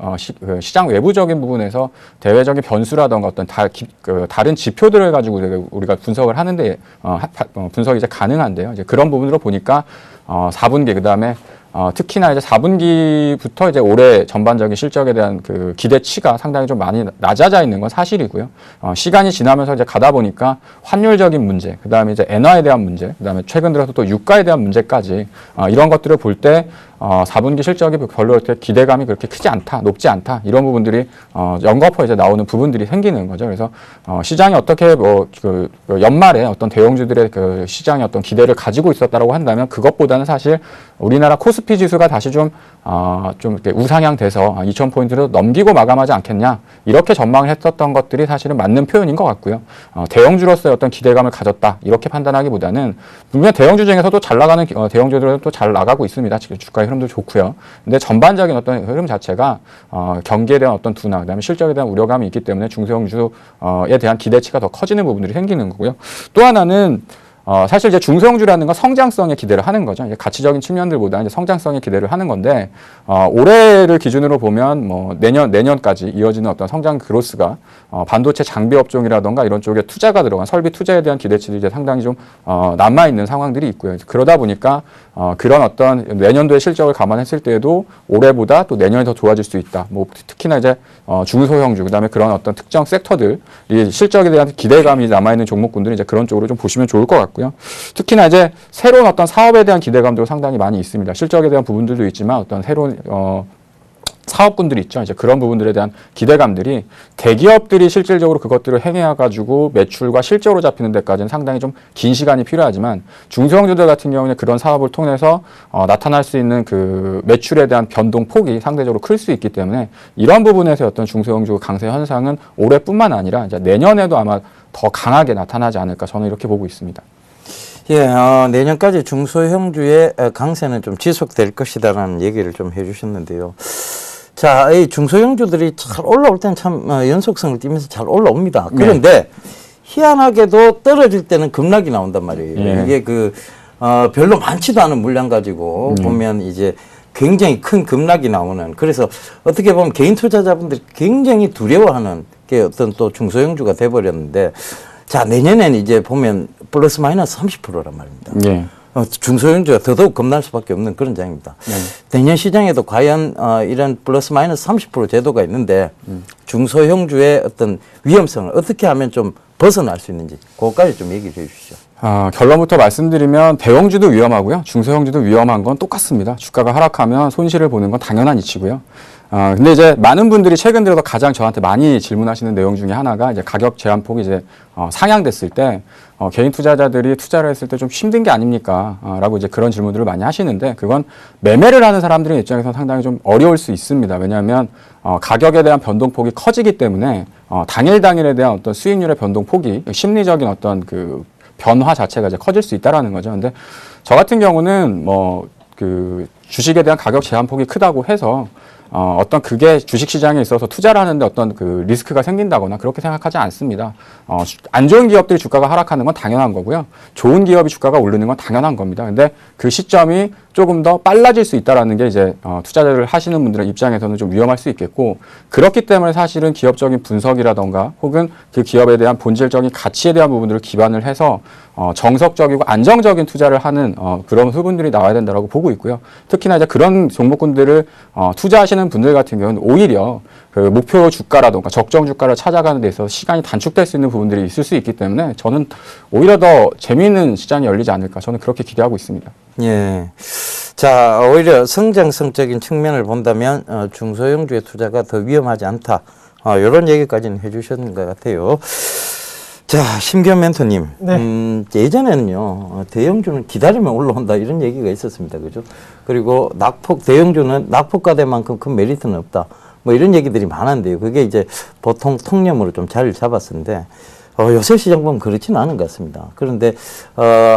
시장 외부적인 부분에서 대외적인 변수라던가 어떤 다른 지표들을 가지고 우리가 분석을 하는데 분석이 이제 가능한데요. 이제 그런 부분으로 보니까 4분기 그다음에 특히나 이제 4분기부터 이제 올해 전반적인 실적에 대한 그 기대치가 상당히 좀 많이 낮아져 있는 건 사실이고요. 시간이 지나면서 이제 가다 보니까 환율적인 문제, 그다음에 이제 엔화에 대한 문제, 그다음에 최근 들어서 또 유가에 대한 문제까지 이런 것들을 볼 때 4분기 실적이 별로 이렇게 기대감이 그렇게 크지 않다, 높지 않다 이런 부분들이 연거푸 이제 나오는 부분들이 생기는 거죠. 그래서 시장이 어떻게 연말에 어떤 대형주들의 그 시장의 어떤 기대를 가지고 있었다라고 한다면 그것보다는 사실 우리나라 코스피 지수가 다시 좀 이렇게 우상향 돼서 2,000포인트로 넘기고 마감하지 않겠냐 이렇게 전망을 했었던 것들이 사실은 맞는 표현인 것 같고요. 대형주로서의 어떤 기대감을 가졌다 이렇게 판단하기보다는 분명 대형주 중에서도 잘 나가는 대형주들은 또 잘 나가고 있습니다. 지금 주가의 흐름도 좋고요. 근데 전반적인 어떤 흐름 자체가 경기에 대한 어떤 둔화, 그다음에 실적에 대한 우려감이 있기 때문에 중소형주에 대한 기대치가 더 커지는 부분들이 생기는 거고요. 또 하나는 사실 이제 중소형주라는 건 성장성에 기대를 하는 거죠. 이제 가치적인 측면들보다 이제 성장성에 기대를 하는 건데, 올해를 기준으로 보면 뭐 내년까지 이어지는 어떤 성장 그로스가 반도체 장비 업종이라던가 이런 쪽에 투자가 들어간 설비 투자에 대한 기대치들이 이제 상당히 좀 남아있는 상황들이 있고요. 그러다 보니까 그런 어떤 내년도의 실적을 감안했을 때에도 올해보다 또 내년이 더 좋아질 수 있다. 뭐 특히나 이제 중소형주, 그다음에 그런 어떤 특정 섹터들, 이 실적에 대한 기대감이 남아있는 종목군들은 이제 그런 쪽으로 좀 보시면 좋을 것 같고요. 특히나 이제 새로운 어떤 사업에 대한 기대감도 상당히 많이 있습니다. 실적에 대한 부분들도 있지만 어떤 새로운 사업군들이 있죠. 이제 그런 부분들에 대한 기대감들이 대기업들이 실질적으로 그것들을 행해가지고 매출과 실적으로 잡히는 데까지는 상당히 좀 긴 시간이 필요하지만 중소형주들 같은 경우는 그런 사업을 통해서 나타날 수 있는 그 매출에 대한 변동폭이 상대적으로 클 수 있기 때문에 이런 부분에서 어떤 중소형주 강세 현상은 올해뿐만 아니라 이제 내년에도 아마 더 강하게 나타나지 않을까 저는 이렇게 보고 있습니다. 예, 내년까지 중소형주의 강세는 좀 지속될 것이다라는 얘기를 좀 해주셨는데요. 자, 이 중소형주들이 잘 올라올 때는 참 연속성을 띠면서 잘 올라옵니다. 그런데 희한하게도 떨어질 때는 급락이 나온단 말이에요. 이게 별로 많지도 않은 물량 가지고 보면 이제 굉장히 큰 급락이 나오는, 그래서 어떻게 보면 개인 투자자분들이 굉장히 두려워하는 게 어떤 또 중소형주가 돼버렸는데, 자, 내년에는 이제 보면 플러스 마이너스 30%란 말입니다. 중소형주가 더더욱 겁날 수밖에 없는 그런 장입니다. 내년 시장에도 과연 이런 플러스 마이너스 30% 제도가 있는데 중소형주의 어떤 위험성을 어떻게 하면 좀 벗어날 수 있는지 그것까지 좀 얘기를 해 주시죠. 결론부터 말씀드리면 대형주도 위험하고요. 중소형주도 위험한 건 똑같습니다. 주가가 하락하면 손실을 보는 건 당연한 이치고요. 근데 이제 많은 분들이 최근 들어서 가장 저한테 많이 질문하시는 내용 중에 하나가 이제 가격 제한폭이 이제 상향됐을 때 개인 투자자들이 투자를 했을 때 좀 힘든 게 아닙니까? 라고 이제 그런 질문들을 많이 하시는데, 그건 매매를 하는 사람들의 입장에서 상당히 좀 어려울 수 있습니다. 왜냐하면 가격에 대한 변동폭이 커지기 때문에 당일에 대한 어떤 수익률의 변동폭이 심리적인 어떤 그 변화 자체가 이제 커질 수 있다라는 거죠. 근데 저 같은 경우는 주식에 대한 가격 제한폭이 크다고 해서 어떤 그게 주식시장에 있어서 투자를 하는데 어떤 그 리스크가 생긴다거나 그렇게 생각하지 않습니다. 안 좋은 기업들이 주가가 하락하는 건 당연한 거고요. 좋은 기업이 주가가 오르는 건 당연한 겁니다. 근데 그 시점이 조금 더 빨라질 수 있다라는 게 이제 투자를 하시는 분들의 입장에서는 좀 위험할 수 있겠고, 그렇기 때문에 사실은 기업적인 분석이라던가 혹은 그 기업에 대한 본질적인 가치에 대한 부분들을 기반을 해서 정석적이고 안정적인 투자를 하는 그런 부분들이 나와야 된다고 보고 있고요. 특히나 이제 그런 종목군들을 투자하시는 분들 같은 경우는 오히려 그 목표 주가라던가 적정 주가를 찾아가는 데 있어서 시간이 단축될 수 있는 부분들이 있을 수 있기 때문에 저는 오히려 더 재미있는 시장이 열리지 않을까, 저는 그렇게 기대하고 있습니다. 예. 자, 오히려 성장성적인 측면을 본다면 중소형주의 투자가 더 위험하지 않다. 이런 얘기까지는 해주셨는 것 같아요. 자, 심기현 멘토님. 네. 예전에는요, 대형주는 기다리면 올라온다 이런 얘기가 있었습니다. 그죠? 그리고 대형주는 낙폭과대만큼 큰 메리트는 없다. 뭐 이런 얘기들이 많은데요. 그게 이제 보통 통념으로 좀 자리를 잡았었는데, 요새 시장 보면 그렇지는 않은 것 같습니다. 그런데,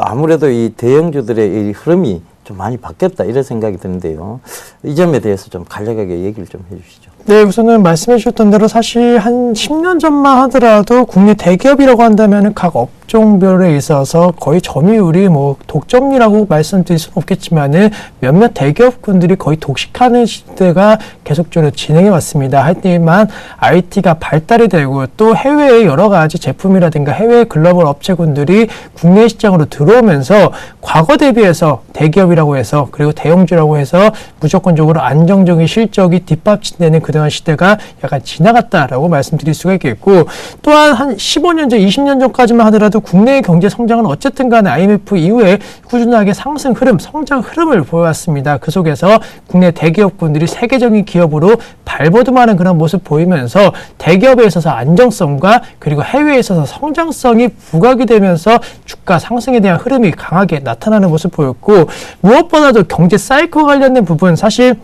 아무래도 이 대형주들의 이 흐름이 좀 많이 바뀌었다 이런 생각이 드는데요. 이 점에 대해서 좀 간략하게 얘기를 좀 해주시죠. 네, 우선은 말씀해 주셨던 대로 사실 한 10년 전만 하더라도 국내 대기업이라고 한다면 각 업종별에 있어서 거의 점유율이 뭐 독점이라고 말씀드릴 수는 없겠지만은 몇몇 대기업군들이 거의 독식하는 시대가 계속적으로 진행해 왔습니다. 하지만 IT가 발달이 되고 또 해외의 여러 가지 제품이라든가 해외 글로벌 업체군들이 국내 시장으로 들어오면서 과거 대비해서 대기업이라고 해서 그리고 대형주라고 해서 무조건적으로 안정적인 실적이 뒷받침되는 그동안 시대가 약간 지나갔다라고 말씀드릴 수가 있겠고, 또한 한 15년 전, 20년 전까지만 하더라도 국내의 경제 성장은 어쨌든 간에 IMF 이후에 꾸준하게 상승 흐름, 성장 흐름을 보여왔습니다. 그 속에서 국내 대기업군들이 세계적인 기업으로 발버둥하는 그런 모습 보이면서 대기업에 있어서 안정성과 그리고 해외에 있어서 성장성이 부각이 되면서 주가 상승에 대한 흐름이 강하게 나타나는 모습 보였고, 무엇보다도 경제 사이클 관련된 부분, 사실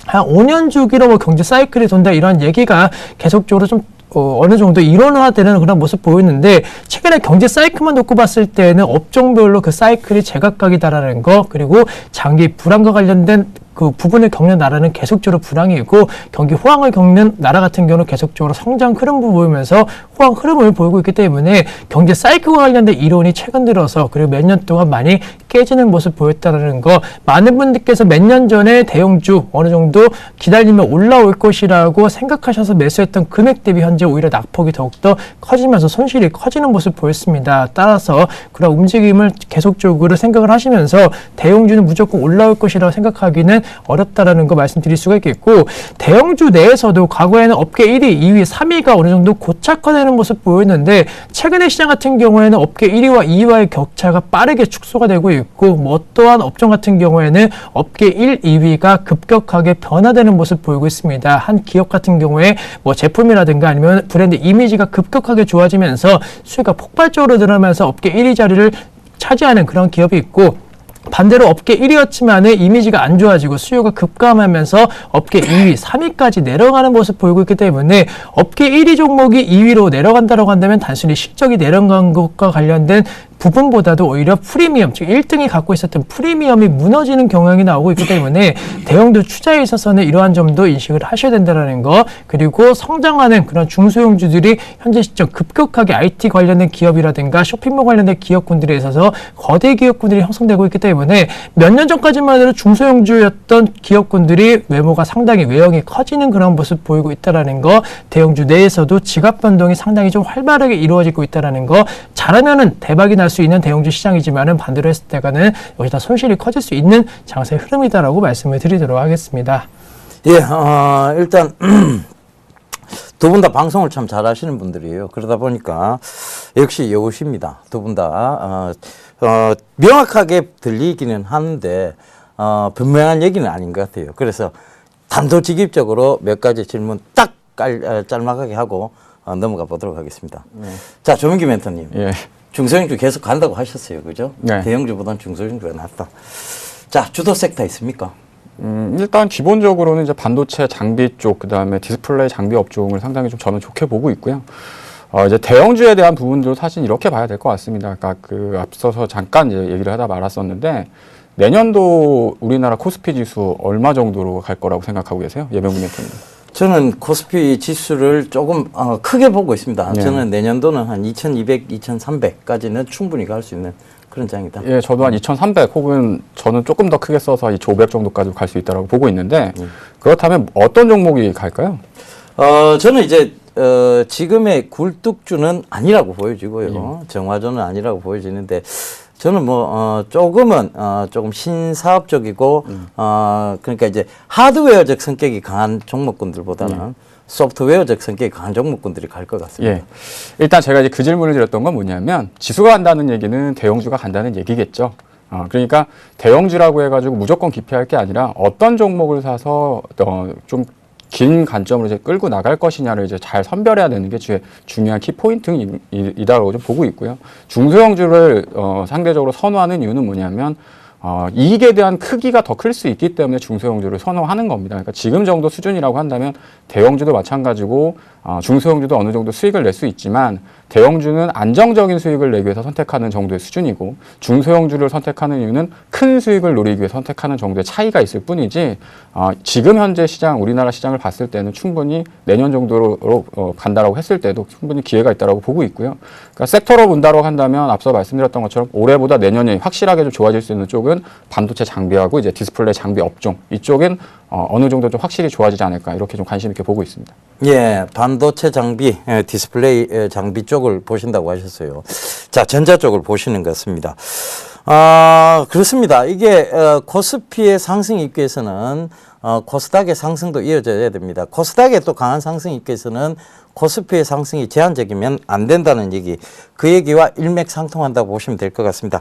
한 5년 주기로 뭐 경제 사이클이 돈다 이런 얘기가 계속적으로 좀 어느 정도 일원화되는 그런 모습 보였는데, 최근에 경제 사이클만 놓고 봤을 때는 업종별로 그 사이클이 제각각이다라는 거, 그리고 장기 불안과 관련된 그 부분을 겪는 나라는 계속적으로 불황이고, 경기 호황을 겪는 나라 같은 경우는 계속적으로 성장 흐름을 보이면서 호황 흐름을 보이고 있기 때문에 경제 사이클과 관련된 이론이 최근 들어서 그리고 몇 년 동안 많이 깨지는 모습 보였다는 거, 많은 분들께서 몇 년 전에 대형주 어느 정도 기다리면 올라올 것이라고 생각하셔서 매수했던 금액 대비 현재 오히려 낙폭이 더욱더 커지면서 손실이 커지는 모습 보였습니다. 따라서 그런 움직임을 계속적으로 생각을 하시면서 대형주는 무조건 올라올 것이라고 생각하기는 어렵다라는 거 말씀드릴 수가 있겠고, 대형주 내에서도 과거에는 업계 1위, 2위, 3위가 어느 정도 고착화되는 모습 보였는데, 최근의 시장 같은 경우에는 업계 1위와 2위와의 격차가 빠르게 축소가 되고 있고, 뭐 또한 업종 같은 경우에는 업계 1, 2위가 급격하게 변화되는 모습 보이고 있습니다. 한 기업 같은 경우에 뭐 제품이라든가 아니면 브랜드 이미지가 급격하게 좋아지면서 수요가 폭발적으로 늘어나면서 업계 1위 자리를 차지하는 그런 기업이 있고, 반대로 업계 1위였지만 이미지가 안 좋아지고 수요가 급감하면서 업계 2위, 3위까지 내려가는 모습 보이고 있기 때문에 업계 1위 종목이 2위로 내려간다고 한다면 단순히 실적이 내려간 것과 관련된 부분보다도 오히려 프리미엄, 즉 1등이 갖고 있었던 프리미엄이 무너지는 경향이 나오고 있기 때문에 대형주 투자에 있어서는 이러한 점도 인식을 하셔야 된다는 거, 그리고 성장하는 그런 중소형주들이 현재 시점 급격하게 IT 관련된 기업이라든가 쇼핑몰 관련된 기업군들에 있어서 거대 기업군들이 형성되고 있기 때문에 몇 년 전까지만 해도 중소형주였던 기업군들이 외모가 상당히 외형이 커지는 그런 모습 보이고 있다는 거, 대형주 내에서도 지갑 변동이 상당히 좀 활발하게 이루어지고 있다는 거, 잘하면은 대박이 날 수 있는 대형주 시장이지만은 반대로 했을 때가는 여기다 손실이 커질 수 있는 장세의 흐름이다라고 말씀을 드리도록 하겠습니다. 예, 일단 두 분 다 방송을 참 잘하시는 분들이에요. 그러다 보니까 역시 여우십니다. 두 분 다 명확하게 들리기는 하는데 분명한 얘기는 아닌 것 같아요. 그래서 단도직입적으로 몇 가지 질문 딱 짤막하게 하고 넘어가 보도록 하겠습니다. 자, 조민기 멘토님. 예. 중소형주 계속 간다고 하셨어요. 그죠? 네. 대형주보다는 중소형주가 낫다. 자, 주도 섹터 있습니까? 일단 기본적으로는 이제 반도체 장비 쪽, 그 다음에 디스플레이 장비 업종을 상당히 좀 저는 좋게 보고 있고요. 이제 대형주에 대한 부분도 사실 이렇게 봐야 될 것 같습니다. 그러니까 그 앞서서 잠깐 이제 얘기를 하다 말았었는데, 내년도 우리나라 코스피 지수 얼마 정도로 갈 거라고 생각하고 계세요? 예병민 멘토님. 저는 코스피 지수를 조금 크게 보고 있습니다. 예. 저는 내년도는 한 2200, 2300까지는 충분히 갈 수 있는 그런 장이다. 예, 저도 한 2300 혹은 저는 조금 더 크게 써서 2500 정도까지 갈 수 있다고 보고 있는데, 그렇다면 어떤 종목이 갈까요? 저는 이제 지금의 굴뚝주는 아니라고 보여지고요. 정화조는 아니라고 보여지는데, 저는 뭐 조금은 조금 신사업적이고 그러니까 이제 하드웨어적 성격이 강한 종목군들보다는 소프트웨어적 성격이 강한 종목군들이 갈 것 같습니다. 예. 일단 제가 이제 그 질문을 드렸던 건 뭐냐면, 지수가 간다는 얘기는 대형주가 간다는 얘기겠죠. 그러니까 대형주라고 해가지고 무조건 기피할 게 아니라 어떤 종목을 사서 좀 긴 관점으로 이제 끌고 나갈 것이냐를 이제 잘 선별해야 되는 게 중요한 키 포인트이다라고 좀 보고 있고요. 중소형주를 상대적으로 선호하는 이유는 뭐냐면 이익에 대한 크기가 더 클 수 있기 때문에 중소형주를 선호하는 겁니다. 그러니까 지금 정도 수준이라고 한다면 대형주도 마찬가지고 중소형주도 어느 정도 수익을 낼 수 있지만 대형주는 안정적인 수익을 내기 위해서 선택하는 정도의 수준이고 중소형주를 선택하는 이유는 큰 수익을 노리기 위해 선택하는 정도의 차이가 있을 뿐이지 지금 현재 시장, 우리나라 시장을 봤을 때는 충분히 내년 정도로 간다라고 했을 때도 충분히 기회가 있다라고 보고 있고요. 그러니까 섹터로 본다고 한다면 앞서 말씀드렸던 것처럼 올해보다 내년이 확실하게 좀 좋아질 수 있는 쪽은 반도체 장비하고 이제 디스플레이 장비 업종 이쪽은 어느 정도 좀 확실히 좋아지지 않을까 이렇게 좀 관심 있게 보고 있습니다. 예, 반도체 장비, 디스플레이 장비 쪽을 보신다고 하셨어요. 자, 전자 쪽을 보시는 것 같습니다. 그렇습니다. 이게 코스피의 상승이 있기 위해서는 코스닥의 상승도 이어져야 됩니다. 코스닥의 또 강한 상승이 있기 위해서는 코스피의 상승이 제한적이면 안 된다는 얘기, 그 얘기와 일맥상통한다고 보시면 될 것 같습니다.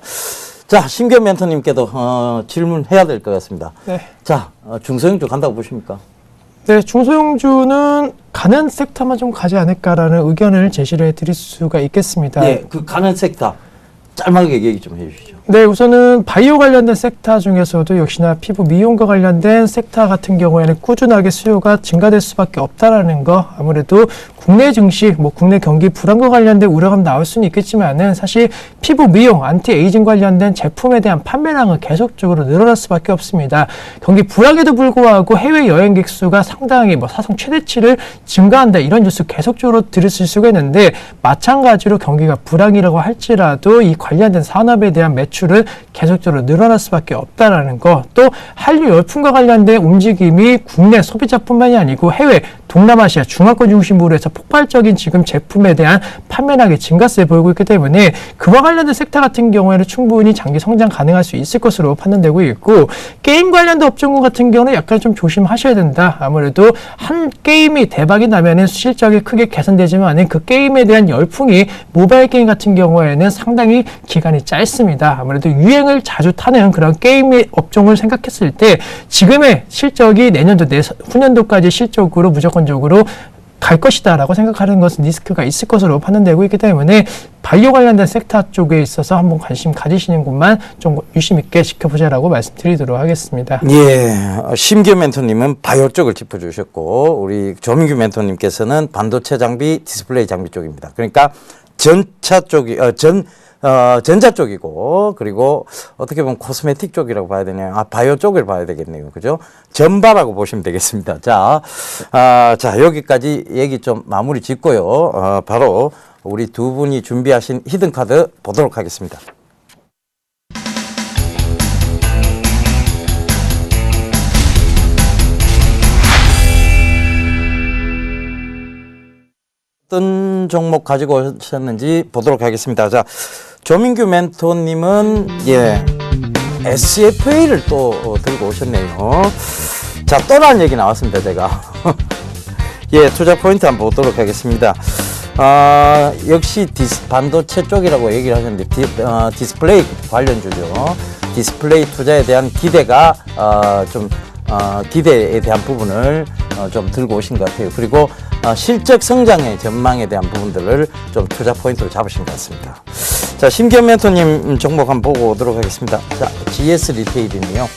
자, 심기현 멘토님께도 질문해야 될 것 같습니다. 네. 자, 중소형주 간다고 보십니까? 네, 중소형주는 가는 섹터만 좀 가지 않을까라는 의견을 제시를 해드릴 수가 있겠습니다. 예, 그 가는 섹터 짤막하게 얘기 좀 해주시죠. 네, 우선은 바이오 관련된 섹터 중에서도 역시나 피부 미용과 관련된 섹터 같은 경우에는 꾸준하게 수요가 증가될 수밖에 없다라는 거, 아무래도 국내 증시, 국내 경기 불안과 관련된 우려감 나올 수는 있겠지만은 사실 피부 미용, 안티에이징 관련된 제품에 대한 판매량은 계속적으로 늘어날 수밖에 없습니다. 경기 불황에도 불구하고 해외 여행객 수가 상당히 사상 최대치를 증가한다, 이런 뉴스 계속적으로 들으실 수가 있는데, 마찬가지로 경기가 불황이라고 할지라도 이 관련된 산업에 대한 매출은 계속적으로 늘어날 수밖에 없다라는 거, 또 한류 열풍과 관련된 움직임이 국내 소비자뿐만이 아니고 해외 동남아시아 중화권 중심으로 해서 폭발적인 지금 제품에 대한 판매량이 증가세 보이고 있기 때문에 그와 관련된 섹터 같은 경우에는 충분히 장기 성장 가능할 수 있을 것으로 판단되고 있고, 게임 관련된 업종군 같은 경우는 약간 좀 조심하셔야 된다. 아무래도 한 게임이 대박이 나면은 실적이 크게 개선되지만 그 게임에 대한 열풍이 모바일 게임 같은 경우에는 상당히 기간이 짧습니다. 아무래도 유행을 자주 타는 그런 게임의 업종을 생각했을 때 지금의 실적이 내년도 후년도까지 실적으로 무조건적으로 갈 것이다 라고 생각하는 것은 리스크가 있을 것으로 판단되고 있기 때문에 바이오 관련된 섹터 쪽에 있어서 한번 관심 가지시는 곳만 좀 유심 있게 지켜보자라고 말씀드리도록 하겠습니다. 예, 심기현 멘토님은 바이오 쪽을 짚어주셨고, 우리 조민규 멘토님께서는 반도체 장비, 디스플레이 장비 쪽입니다. 그러니까 전차 쪽이 전자 쪽이고, 그리고 어떻게 보면 코스메틱 쪽이라고 봐야 되네요. 바이오 쪽을 봐야 되겠네요. 그죠? 전바라고 보시면 되겠습니다. 자, 여기까지 얘기 좀 마무리 짓고요. 바로 우리 두 분이 준비하신 히든카드 보도록 하겠습니다. 어떤 종목 가지고 오셨는지 보도록 하겠습니다. 자, 조민규 멘토님은 SFA를 또 들고 오셨네요. 자, 또라는 얘기 나왔습니다, 제가. 투자 포인트 한번 보도록 하겠습니다. 역시 반도체 쪽이라고 얘기를 하셨는데, 디스플레이 관련주죠. 디스플레이 투자에 대한 기대가 기대에 대한 부분을 좀 들고 오신 것 같아요. 그리고 실적 성장의 전망에 대한 부분들을 좀 투자 포인트로 잡으신 것 같습니다. 자, 심기현 멘토님 종목 한번 보고 오도록 하겠습니다. 자, GS 리테일이네요.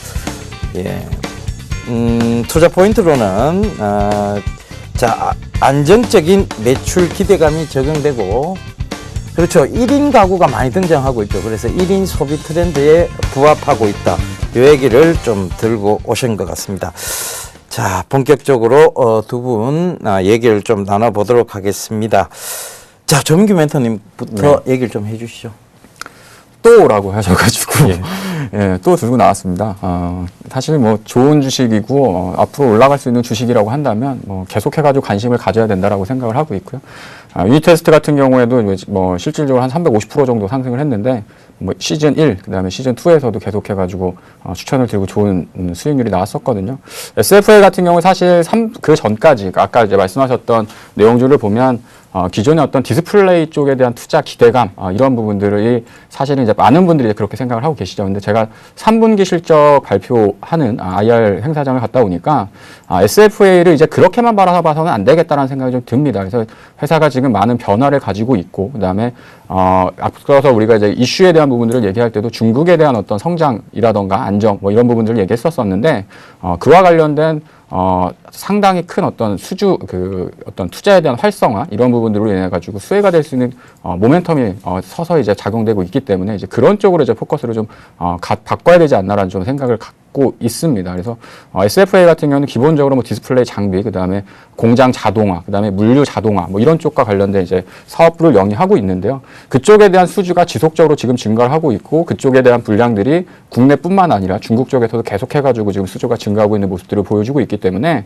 투자 포인트로는 안정적인 매출 기대감이 적용되고, 그렇죠. 1인 가구가 많이 등장하고 있죠. 그래서 1인 소비 트렌드에 부합하고 있다. 이 얘기를 좀 들고 오신 것 같습니다. 자, 본격적으로 두 분 얘기를 좀 나눠보도록 하겠습니다. 자, 조민규 멘토님부터 얘기를 좀 해주시죠. 또라고 하셔가지고 또 들고 나왔습니다. 사실 좋은 주식이고 앞으로 올라갈 수 있는 주식이라고 한다면 계속해가지고 관심을 가져야 된다라고 생각을 하고 있고요. 유니테스트 같은 경우에도 실질적으로 한 350% 정도 상승을 했는데 시즌 1, 그다음에 시즌 2에서도 계속해가지고 추천을 드리고 좋은 수익률이 나왔었거든요. SFA 같은 경우 사실 그 전까지 아까 이제 말씀하셨던 내용들을 보면 기존의 어떤 디스플레이 쪽에 대한 투자 기대감 이런 부분들이 사실은 이제 많은 분들이 그렇게 생각을 하고 계시죠. 근데 제가 3분기 실적 발표하는 IR 행사장을 갔다 오니까 SFA를 이제 그렇게만 바라봐서는 안 되겠다라는 생각이 좀 듭니다. 그래서 회사가 지금 많은 변화를 가지고 있고 그다음에 앞서서 우리가 이제 이슈에 대한 부분들을 얘기할 때도 중국에 대한 어떤 성장이라던가 안정 뭐 이런 부분들을 얘기했었었는데 그와 관련된 상당히 큰 어떤 어떤 투자에 대한 활성화 이런 부분들로 인해 가지고 수혜가 될 수 있는 모멘텀이 서서히 이제 작용되고 있기 때문에 이제 그런 쪽으로 이제 포커스를 좀 바꿔야 되지 않나라는 좀 생각을 갖고 있습니다. 그래서 SFA 같은 경우는 기본적으로 뭐 디스플레이 장비, 그다음에 공장 자동화, 그다음에 물류 자동화 뭐 이런 쪽과 관련된 이제 사업부를 영위하고 있는데요. 그쪽에 대한 수주가 지속적으로 지금 증가를 하고 있고 그쪽에 대한 분량들이 국내뿐만 아니라 중국 쪽에서도 계속해가지고 지금 수주가 증가하고 있는 모습들을 보여주고 있기 때문에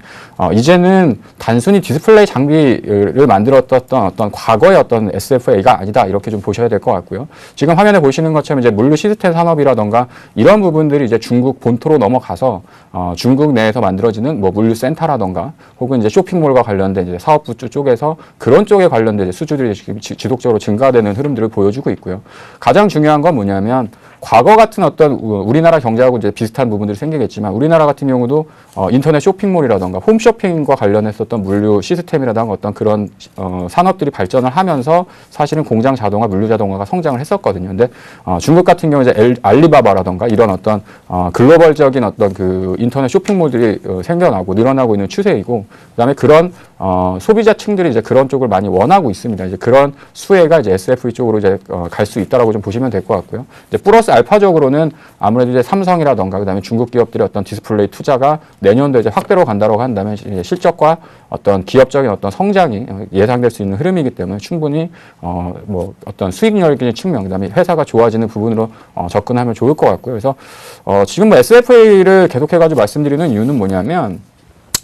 이제는 단순히 디스플레이 장비를 만들었던 어떤 과거의 어떤 SFA가 아니다 이렇게 좀 보셔야 될 것 같고요. 지금 화면에 보시는 것처럼 이제 물류 시스템 산업이라던가 이런 부분들이 이제 중국 본토로 넘어가서 중국 내에서 만들어지는 뭐 물류 센터라던가 혹은 이제 쇼핑몰과 관련된 이제 사업부 쪽에서 그런 쪽에 관련된 이제 수주들이 지금 지속적으로 증가되는 흐름들을 보여주고 있고요. 가장 중요한 건 뭐냐면 과거 같은 어떤 우리나라 경제하고 이제 비슷한 부분들이 생기겠지만 우리나라 같은 경우도 인터넷 쇼핑몰이라던가 홈쇼핑과 관련했었던 물류 시스템이라던가 어떤 그런 산업들이 발전을 하면서 사실은 공장 자동화, 물류 자동화가 성장을 했었거든요. 근데 중국 같은 경우 이제 알리바바라던가 이런 어떤 글로벌적인 어떤 그 인터넷 쇼핑몰들이 생겨나고 늘어나고 있는 추세이고 그다음에 그런 소비자층들이 이제 그런 쪽을 많이 원하고 있습니다. 이제 그런 수혜가 이제 SFE 쪽으로 이제 갈 수 있다라고 좀 보시면 될 것 같고요. 이제 플러스 알파적으로는 아무래도 이제 삼성이라던가 그다음에 중국 기업들의 어떤 디스플레이 투자가 내년도 이제 확대로 간다고 한다면 이제 실적과 어떤 기업적인 어떤 성장이 예상될 수 있는 흐름이기 때문에 충분히 뭐 어떤 수익률적인 측면 그다음에 회사가 좋아지는 부분으로 접근하면 좋을 것 같고요. 그래서 지금 뭐 SFA를 계속해가지고 말씀드리는 이유는 뭐냐면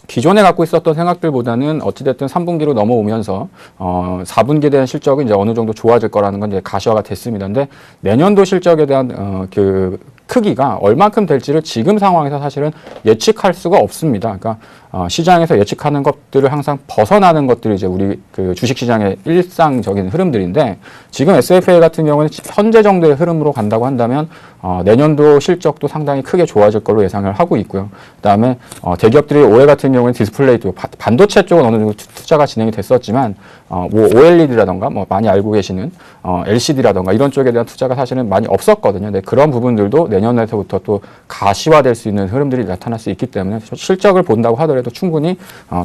기존에 갖고 있었던 생각들보다는 어찌됐든 3분기로 넘어오면서 4분기에 대한 실적은 이제 어느 정도 좋아질 거라는 건 이제 가시화가 됐습니다. 근데 내년도 실적에 대한 그 크기가 얼만큼 될지를 지금 상황에서 사실은 예측할 수가 없습니다. 그러니까 시장에서 예측하는 것들을 항상 벗어나는 것들이 이제 우리 그 주식시장의 일상적인 흐름들인데 지금 SFA 같은 경우는 현재 정도의 흐름으로 간다고 한다면 내년도 실적도 상당히 크게 좋아질 걸로 예상을 하고 있고요. 그다음에 대기업들이 올해 같은 경우는 디스플레이 쪽 반도체 쪽은 어느 정도 투자가 진행이 됐었지만 뭐 OLED라던가 뭐 많이 알고 계시는 LCD라던가 이런 쪽에 대한 투자가 사실은 많이 없었거든요. 근데 그런 부분들도 내년에서부터 또 가시화될 수 있는 흐름들이 나타날 수 있기 때문에 실적을 본다고 하더라도 충분히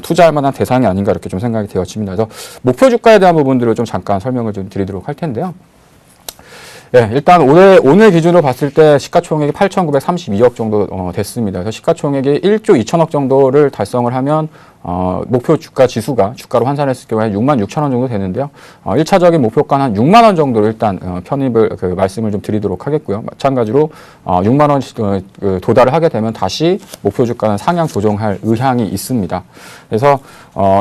투자할 만한 대상이 아닌가 이렇게 좀 생각이 되어집니다. 그래서 목표 주가에 대한 부분들을 좀 잠깐 설명을 좀 드리도록 할 텐데요. 네, 일단 오늘 기준으로 봤을 때 시가총액이 8,932억 정도 됐습니다. 그래서 시가총액이 1조 2천억 정도를 달성을 하면 목표 주가 지수가 주가로 환산했을 경우에 66,000원 정도 되는데요. 1차적인 목표가는 한 6만 원 정도로 일단 편입을 말씀을 좀 드리도록 하겠고요. 마찬가지로 6만 원 도달을 하게 되면 다시 목표 주가는 상향 조정할 의향이 있습니다. 그래서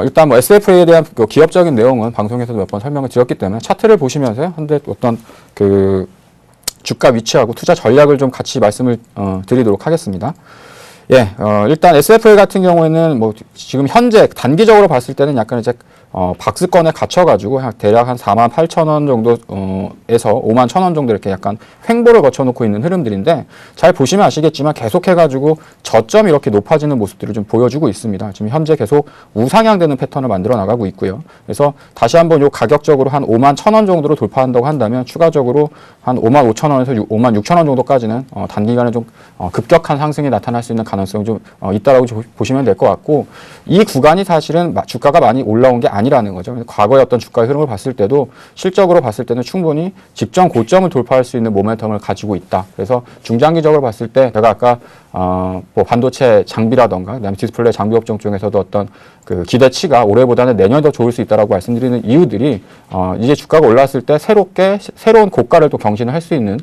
일단 뭐 SFA에 대한 기업적인 내용은 방송에서도 몇 번 설명을 드렸기 때문에 차트를 보시면서요. 근데 어떤 그 주가 위치하고 투자 전략을 좀 같이 말씀을 드리도록 하겠습니다. 예, 일단 SFA 같은 경우에는 뭐 지금 현재 단기적으로 봤을 때는 약간 이제 박스권에 갇혀가지고 대략 한 48,000원 정도에서 51,000원 정도 이렇게 약간 횡보를 거쳐놓고 있는 흐름들인데 잘 보시면 아시겠지만 계속해가지고 저점이 이렇게 높아지는 모습들을 좀 보여주고 있습니다. 지금 현재 계속 우상향되는 패턴을 만들어 나가고 있고요. 그래서 다시 한번 요 가격적으로 한 51,000원 정도로 돌파한다고 한다면 추가적으로 한 55,000원에서 56,000원 정도까지는 단기간에 좀 급격한 상승이 나타날 수 있는 가능성이 좀 있다라고 보시면 될 것 같고 이 구간이 사실은 주가가 많이 올라온 게 아니라는 거죠. 과거의 어떤 주가의 흐름을 봤을 때도 실적으로 봤을 때는 충분히 직전 고점을 돌파할 수 있는 모멘텀을 가지고 있다. 그래서 중장기적으로 봤을 때 제가 아까 뭐 반도체 장비라던가 그다음에 디스플레이 장비 업종 중에서도 어떤 그 기대치가 올해보다는 내년이 더 좋을 수 있다라고 말씀드리는 이유들이 이제 주가가 올랐을 때 새로운 고가를 또 경신을 할 수 있는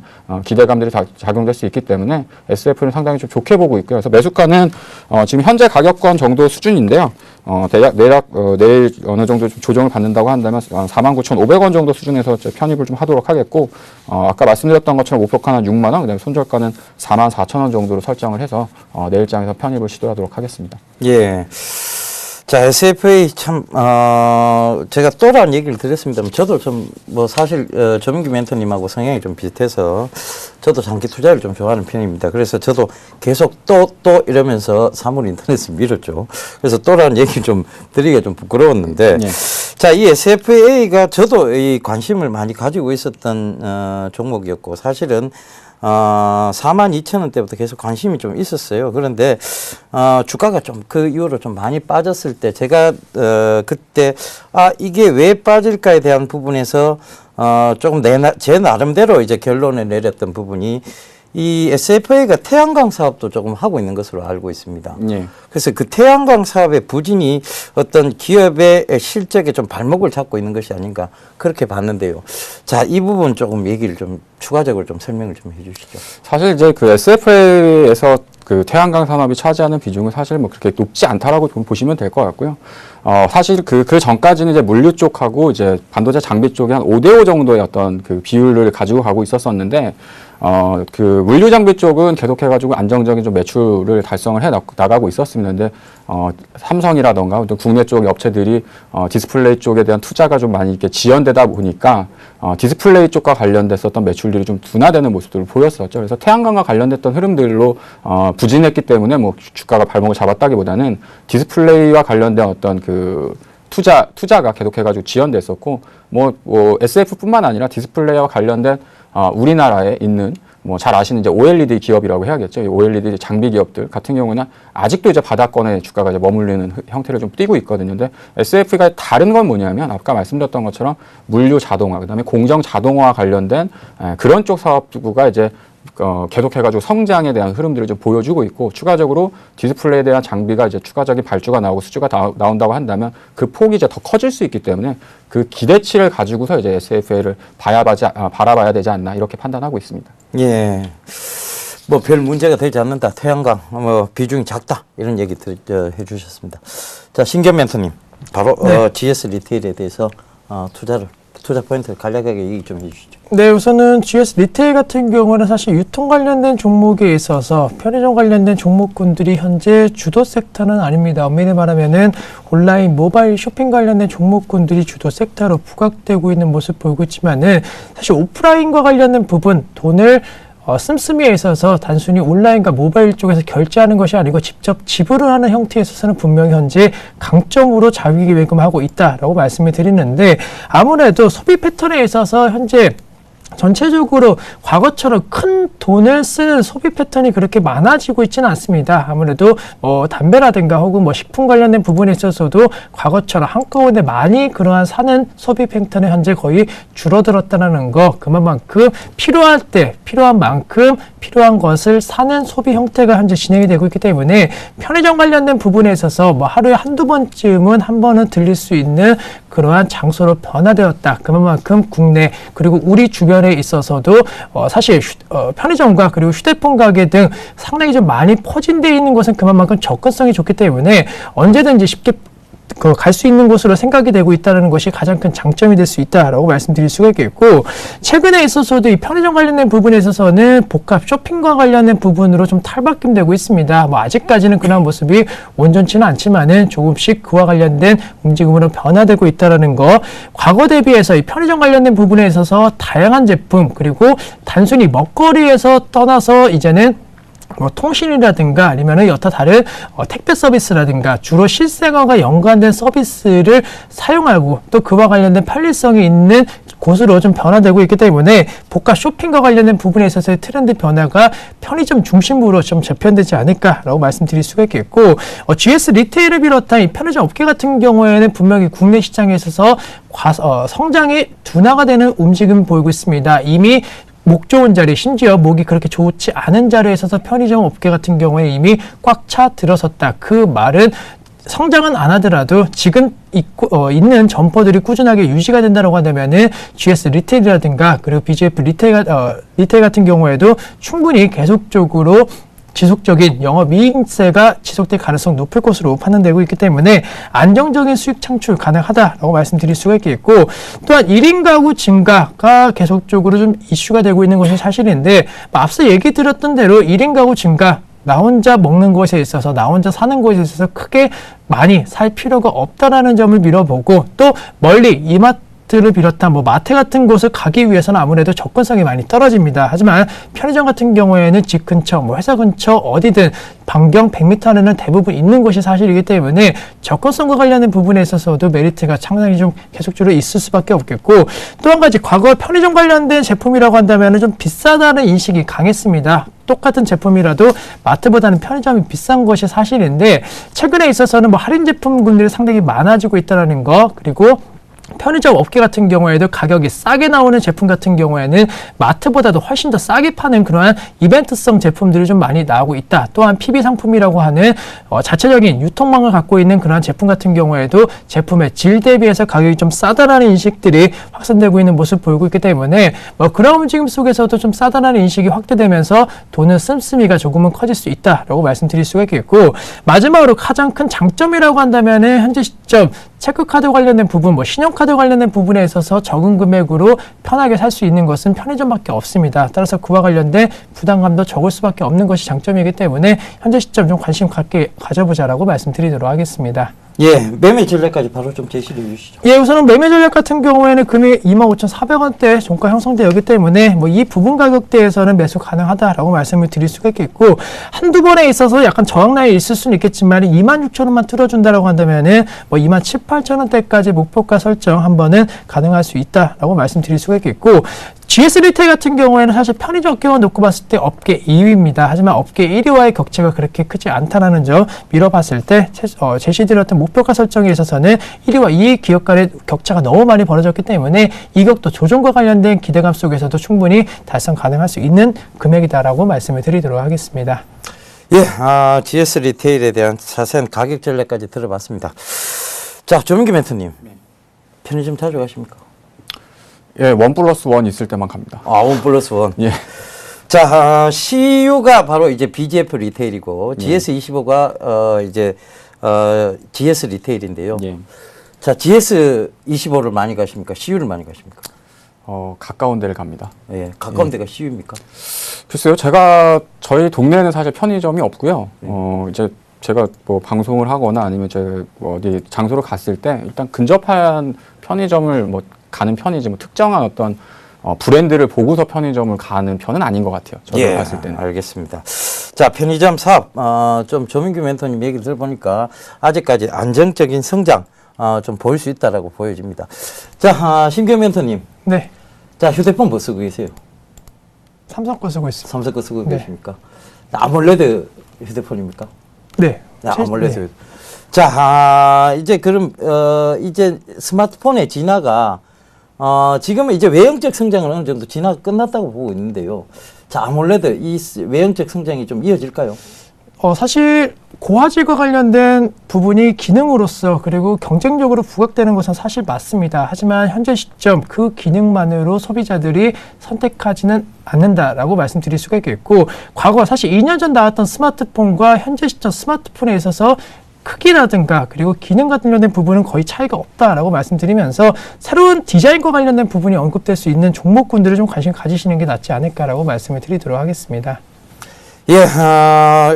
기대감들이 작용될 수 있기 때문에 SF는 상당히 좀 좋게 보고 있고요. 그래서 매수가는 지금 현재 가격권 정도 수준인데요. 대략 내일 어느 정도 좀 조정을 받는다고 한다면 49,500원 정도 수준에서 편입을 좀 하도록 하겠고 아까 말씀드렸던 것처럼 목표가는 6만 원, 그다음에 손절가는 44,000원 정도로 설정을 해서 내일장에서 편입을 시도하도록 하겠습니다. 예. 자, SFA 참, 제가 또라는 얘기를 드렸습니다만, 저도 좀, 뭐, 사실, 조민기 멘토님하고 성향이 좀 비슷해서, 저도 장기 투자를 좀 좋아하는 편입니다. 그래서 저도 계속 또 이러면서 사물 인터넷을 밀었죠. 그래서 또라는 얘기를 좀 드리기가 좀 부끄러웠는데, 예. 자, 이 SFA가 저도 이 관심을 많이 가지고 있었던, 종목이었고, 사실은, 42,000원대부터 계속 관심이 좀 있었어요. 그런데, 주가가 좀 그 이후로 좀 많이 빠졌을 때, 제가, 그때, 이게 왜 빠질까에 대한 부분에서, 조금 제 나름대로 이제 결론을 내렸던 부분이, 이 SFA가 태양광 사업도 조금 하고 있는 것으로 알고 있습니다. 예. 그래서 그 태양광 사업의 부진이 어떤 기업의 실적에 좀 발목을 잡고 있는 것이 아닌가 그렇게 봤는데요. 자, 이 부분 조금 얘기를 좀 추가적으로 좀 설명을 좀 해주시죠. 사실 이제 그 SFA에서 그 태양광 산업이 차지하는 비중은 사실 뭐 그렇게 높지 않다라고 좀 보시면 될 것 같고요. 사실 그 전까지는 이제 물류 쪽하고 이제 반도체 장비 쪽이 한 5대5 정도의 어떤 그 비율을 가지고 가고 있었었는데, 그 물류 장비 쪽은 계속해가지고 안정적인 좀 매출을 달성을 해 나가고 있었습니다. 근데, 삼성이라던가 또 국내 쪽 업체들이, 디스플레이 쪽에 대한 투자가 좀 많이 이렇게 지연되다 보니까, 디스플레이 쪽과 관련됐었던 매출들이 좀 둔화되는 모습들을 보였었죠. 그래서 태양광과 관련됐던 흐름들로, 부진했기 때문에 뭐 주가가 발목을 잡았다기보다는 디스플레이와 관련된 어떤 그 투자가 계속해가지고 지연됐었고, 뭐 SF뿐만 아니라 디스플레이와 관련된 우리나라에 있는 뭐 잘 아시는 이제 OLED 기업이라고 해야겠죠. 이 OLED 장비 기업들 같은 경우는 아직도 이제 바닥권에 주가가 이제 머물리는 형태를 좀 띠고 있거든요. 근데 SF가 다른 건 뭐냐면 아까 말씀드렸던 것처럼 물류 자동화, 그다음에 공정 자동화와 관련된 그런 쪽 사업부가 이제 계속해가지고 성장에 대한 흐름들을 좀 보여주고 있고, 추가적으로 디스플레이에 대한 장비가 이제 추가적인 발주가 나오고 수주가 나온다고 한다면 그 폭이 이제 더 커질 수 있기 때문에 그 기대치를 가지고서 이제 SFA를 바라봐야 되지 않나 이렇게 판단하고 있습니다. 예. 뭐 별 문제가 되지 않는다. 태양광 뭐 비중이 작다. 이런 얘기 해주셨습니다. 자, 신겸 멘토님. 바로 GS 리테일에 대해서 투자 포인트를 간략하게 얘기 좀 해주시죠. 네, 우선은 GS 리테일 같은 경우는 사실 유통 관련된 종목에 있어서 편의점 관련된 종목군들이 현재 주도 섹터는 아닙니다. 엄밀히 말하면은 온라인 모바일 쇼핑 관련된 종목군들이 주도 섹터로 부각되고 있는 모습 보이고 있지만은 사실 오프라인과 관련된 부분, 돈을 씀씀이에 있어서 단순히 온라인과 모바일 쪽에서 결제하는 것이 아니고 직접 지불을 하는 형태에 있어서는 분명히 현재 강점으로 자기계획금하고 있다라고 말씀을 드리는데, 아무래도 소비 패턴에 있어서 현재 전체적으로 과거처럼 큰 돈을 쓰는 소비 패턴이 그렇게 많아지고 있지는 않습니다. 아무래도 담배라든가 혹은 식품 관련된 부분에 있어서도 과거처럼 한꺼번에 많이 그러한 사는 소비 패턴이 현재 거의 줄어들었다는 거, 그만큼 필요할 때 필요한 만큼 필요한 것을 사는 소비 형태가 현재 진행이 되고 있기 때문에 편의점 관련된 부분에 있어서 하루에 한두 번쯤은 한 번은 들릴 수 있는 그러한 장소로 변화되었다. 그만큼 국내 그리고 우리 주변에 있어서도 사실 편의점과 그리고 휴대폰 가게 등 상당히 좀 많이 포진되어 있는 곳은 그만큼 접근성이 좋기 때문에 언제든지 쉽게 갈 수 있는 곳으로 생각이 되고 있다는 것이 가장 큰 장점이 될 수 있다라고 말씀드릴 수가 있겠고, 최근에 있어서도 이 편의점 관련된 부분에 있어서는 복합 쇼핑과 관련된 부분으로 좀 탈바꿈되고 있습니다. 아직까지는 그런 모습이 온전치는 않지만은 조금씩 그와 관련된 움직임으로 변화되고 있다는 거, 과거 대비해서 이 편의점 관련된 부분에 있어서 다양한 제품, 그리고 단순히 먹거리에서 떠나서 이제는 통신이라든가 아니면은 여타 다른 택배 서비스라든가 주로 실생활과 연관된 서비스를 사용하고 또 그와 관련된 편리성이 있는 곳으로 좀 변화되고 있기 때문에 복합 쇼핑과 관련된 부분에 있어서의 트렌드 변화가 편의점 중심으로 좀 재편되지 않을까라고 말씀드릴 수가 있겠고, GS 리테일을 비롯한 이 편의점 업계 같은 경우에는 분명히 국내 시장에 있어서 성장이 둔화가 되는 움직임을 보이고 있습니다. 이미 목 좋은 자리, 심지어 목이 그렇게 좋지 않은 자리에 있어서 편의점 업계 같은 경우에 이미 꽉 차 들어섰다. 그 말은 성장은 안 하더라도 지금 있는 점포들이 꾸준하게 유지가 된다고 한다면은 GS 리테일이라든가 그리고 BGF 리테일 같은 경우에도 충분히 계속적으로 지속적인 영업이익세가 지속될 가능성이 높을 것으로 판단되고 있기 때문에 안정적인 수익 창출 가능하다라고 말씀드릴 수가 있겠고, 또한 1인 가구 증가가 계속적으로 좀 이슈가 되고 있는 것이 사실인데, 앞서 얘기 드렸던 대로 1인 가구 증가 나 혼자 먹는 것에 있어서 나 혼자 사는 것에 있어서 크게 많이 살 필요가 없다라는 점을 밀어보고 또 멀리 이마트를 비롯한 뭐 마트 같은 곳을 가기 위해서는 아무래도 접근성이 많이 떨어집니다. 하지만 편의점 같은 경우에는 집 근처, 뭐 회사 근처 어디든 반경 100m 안에는 대부분 있는 것이 사실이기 때문에 접근성과 관련된 부분에 있어서도 메리트가 상당히 좀 계속적으로 있을 수밖에 없겠고 또 한 가지 과거 편의점 관련된 제품이라고 한다면 좀 비싸다는 인식이 강했습니다. 똑같은 제품이라도 마트보다는 편의점이 비싼 것이 사실인데 최근에 있어서는 뭐 할인 제품군들이 상당히 많아지고 있다는 거 그리고 편의점 업계 같은 경우에도 가격이 싸게 나오는 제품 같은 경우에는 마트보다도 훨씬 더 싸게 파는 그러한 이벤트성 제품들이 좀 많이 나오고 있다. 또한 PB 상품이라고 하는 자체적인 유통망을 갖고 있는 그러한 제품 같은 경우에도 제품의 질 대비해서 가격이 좀 싸다라는 인식들이 확산되고 있는 모습을 보이고 있기 때문에 뭐 그런 움직임 속에서도 좀 싸다라는 인식이 확대되면서 돈은 씀씀이가 조금은 커질 수 있다라고 말씀드릴 수가 있겠고 마지막으로 가장 큰 장점이라고 한다면은 현재 시점 체크카드 관련된 부분, 뭐 신용카드 관련된 부분에 있어서 적은 금액으로 편하게 살 수 있는 것은 편의점밖에 없습니다. 따라서 그와 관련된 부담감도 적을 수밖에 없는 것이 장점이기 때문에 현재 시점 좀 관심 갖게 가져보자라고 말씀드리도록 하겠습니다. 예, 매매 전략까지 바로 좀 제시를 해주시죠. 예, 우선은 매매 전략 같은 경우에는 금액 25,400원대 종가 형성되었기 때문에 뭐 이 부분 가격대에서는 매수 가능하다라고 말씀을 드릴 수가 있겠고 한두 번에 있어서 약간 저항라인이 있을 수는 있겠지만 26,000원만 뚫어준다라고 한다면은 뭐 27,800원대까지 목표가 설정 한 번은 가능할 수 있다라고 말씀드릴 수가 있겠고 GS 리테일 같은 경우에는 사실 편의점 업계와 놓고 봤을 때 업계 2위입니다. 하지만 업계 1위와의 격차가 그렇게 크지 않다는 점 미뤄봤을 때 제시드렸던 목표가 설정에 있어서는 1위와 2위 기업 간의 격차가 너무 많이 벌어졌기 때문에 이격도 조정과 관련된 기대감 속에서도 충분히 달성 가능할 수 있는 금액이다라고 말씀을 드리도록 하겠습니다. 예, GS 리테일에 대한 자세한 가격 전략까지 들어봤습니다. 자, 조민기 멘토님, 편의점 자주 가십니까? 예, 1+1 있을 때만 갑니다. 1+1. 예. 자, CU가 바로 이제 BGF 리테일이고 GS25가 이제 GS 리테일인데요. 예. 자, GS25를 많이 가십니까? CU를 많이 가십니까? 가까운 데를 갑니다. 예, 가까운 데가 CU입니까? 글쎄요, 저희 동네에는 사실 편의점이 없고요. 이제 제가 뭐 방송을 하거나 아니면 제가 뭐 어디 장소를 갔을 때 일단 근접한 편의점을 뭐 가는 편이지 뭐 특정한 어떤 브랜드를 보고서 편의점을 가는 편은 아닌 것 같아요. 저도 봤을 때는. 알겠습니다. 자, 편의점 사업 좀 조민규 멘토님 얘기를 들어보니까 아직까지 안정적인 성장 좀 보일 수 있다라고 보여집니다. 자, 신규 멘토님. 네. 자, 휴대폰 뭐 쓰고 계세요? 삼성 거 쓰고 있습니다. 삼성 거 쓰고 네. 계십니까? 아몰레드 휴대폰입니까? 네. 아몰레드. 네. 자, 이제 그럼 이제 스마트폰의 진화가 지금은 이제 외형적 성장은 어느 정도 진화가 끝났다고 보고 있는데요. 자, 아몰레드 이 외형적 성장이 좀 이어질까요? 사실 고화질과 관련된 부분이 기능으로서 그리고 경쟁적으로 부각되는 것은 사실 맞습니다. 하지만 현재 시점 그 기능만으로 소비자들이 선택하지는 않는다라고 말씀드릴 수가 있겠고 과거 사실 2년 전 나왔던 스마트폰과 현재 시점 스마트폰에 있어서 크기라든가 그리고 기능 관련된 부분은 거의 차이가 없다라고 말씀드리면서 새로운 디자인과 관련된 부분이 언급될 수 있는 종목군들을 좀 관심 가지시는 게 낫지 않을까라고 말씀을 드리도록 하겠습니다. 예,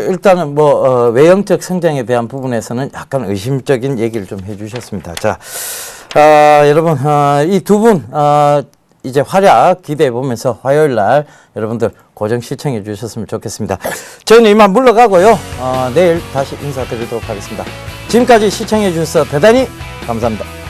일단은 뭐 외형적 성장에 대한 부분에서는 약간 의심적인 얘기를 좀 해주셨습니다. 자, 여러분 이 두 분 이제 활약 기대해 보면서 화요일 날 여러분들 고정 시청해 주셨으면 좋겠습니다. 저는 이만 물러가고요. 내일 다시 인사드리도록 하겠습니다. 지금까지 시청해 주셔서 대단히 감사합니다.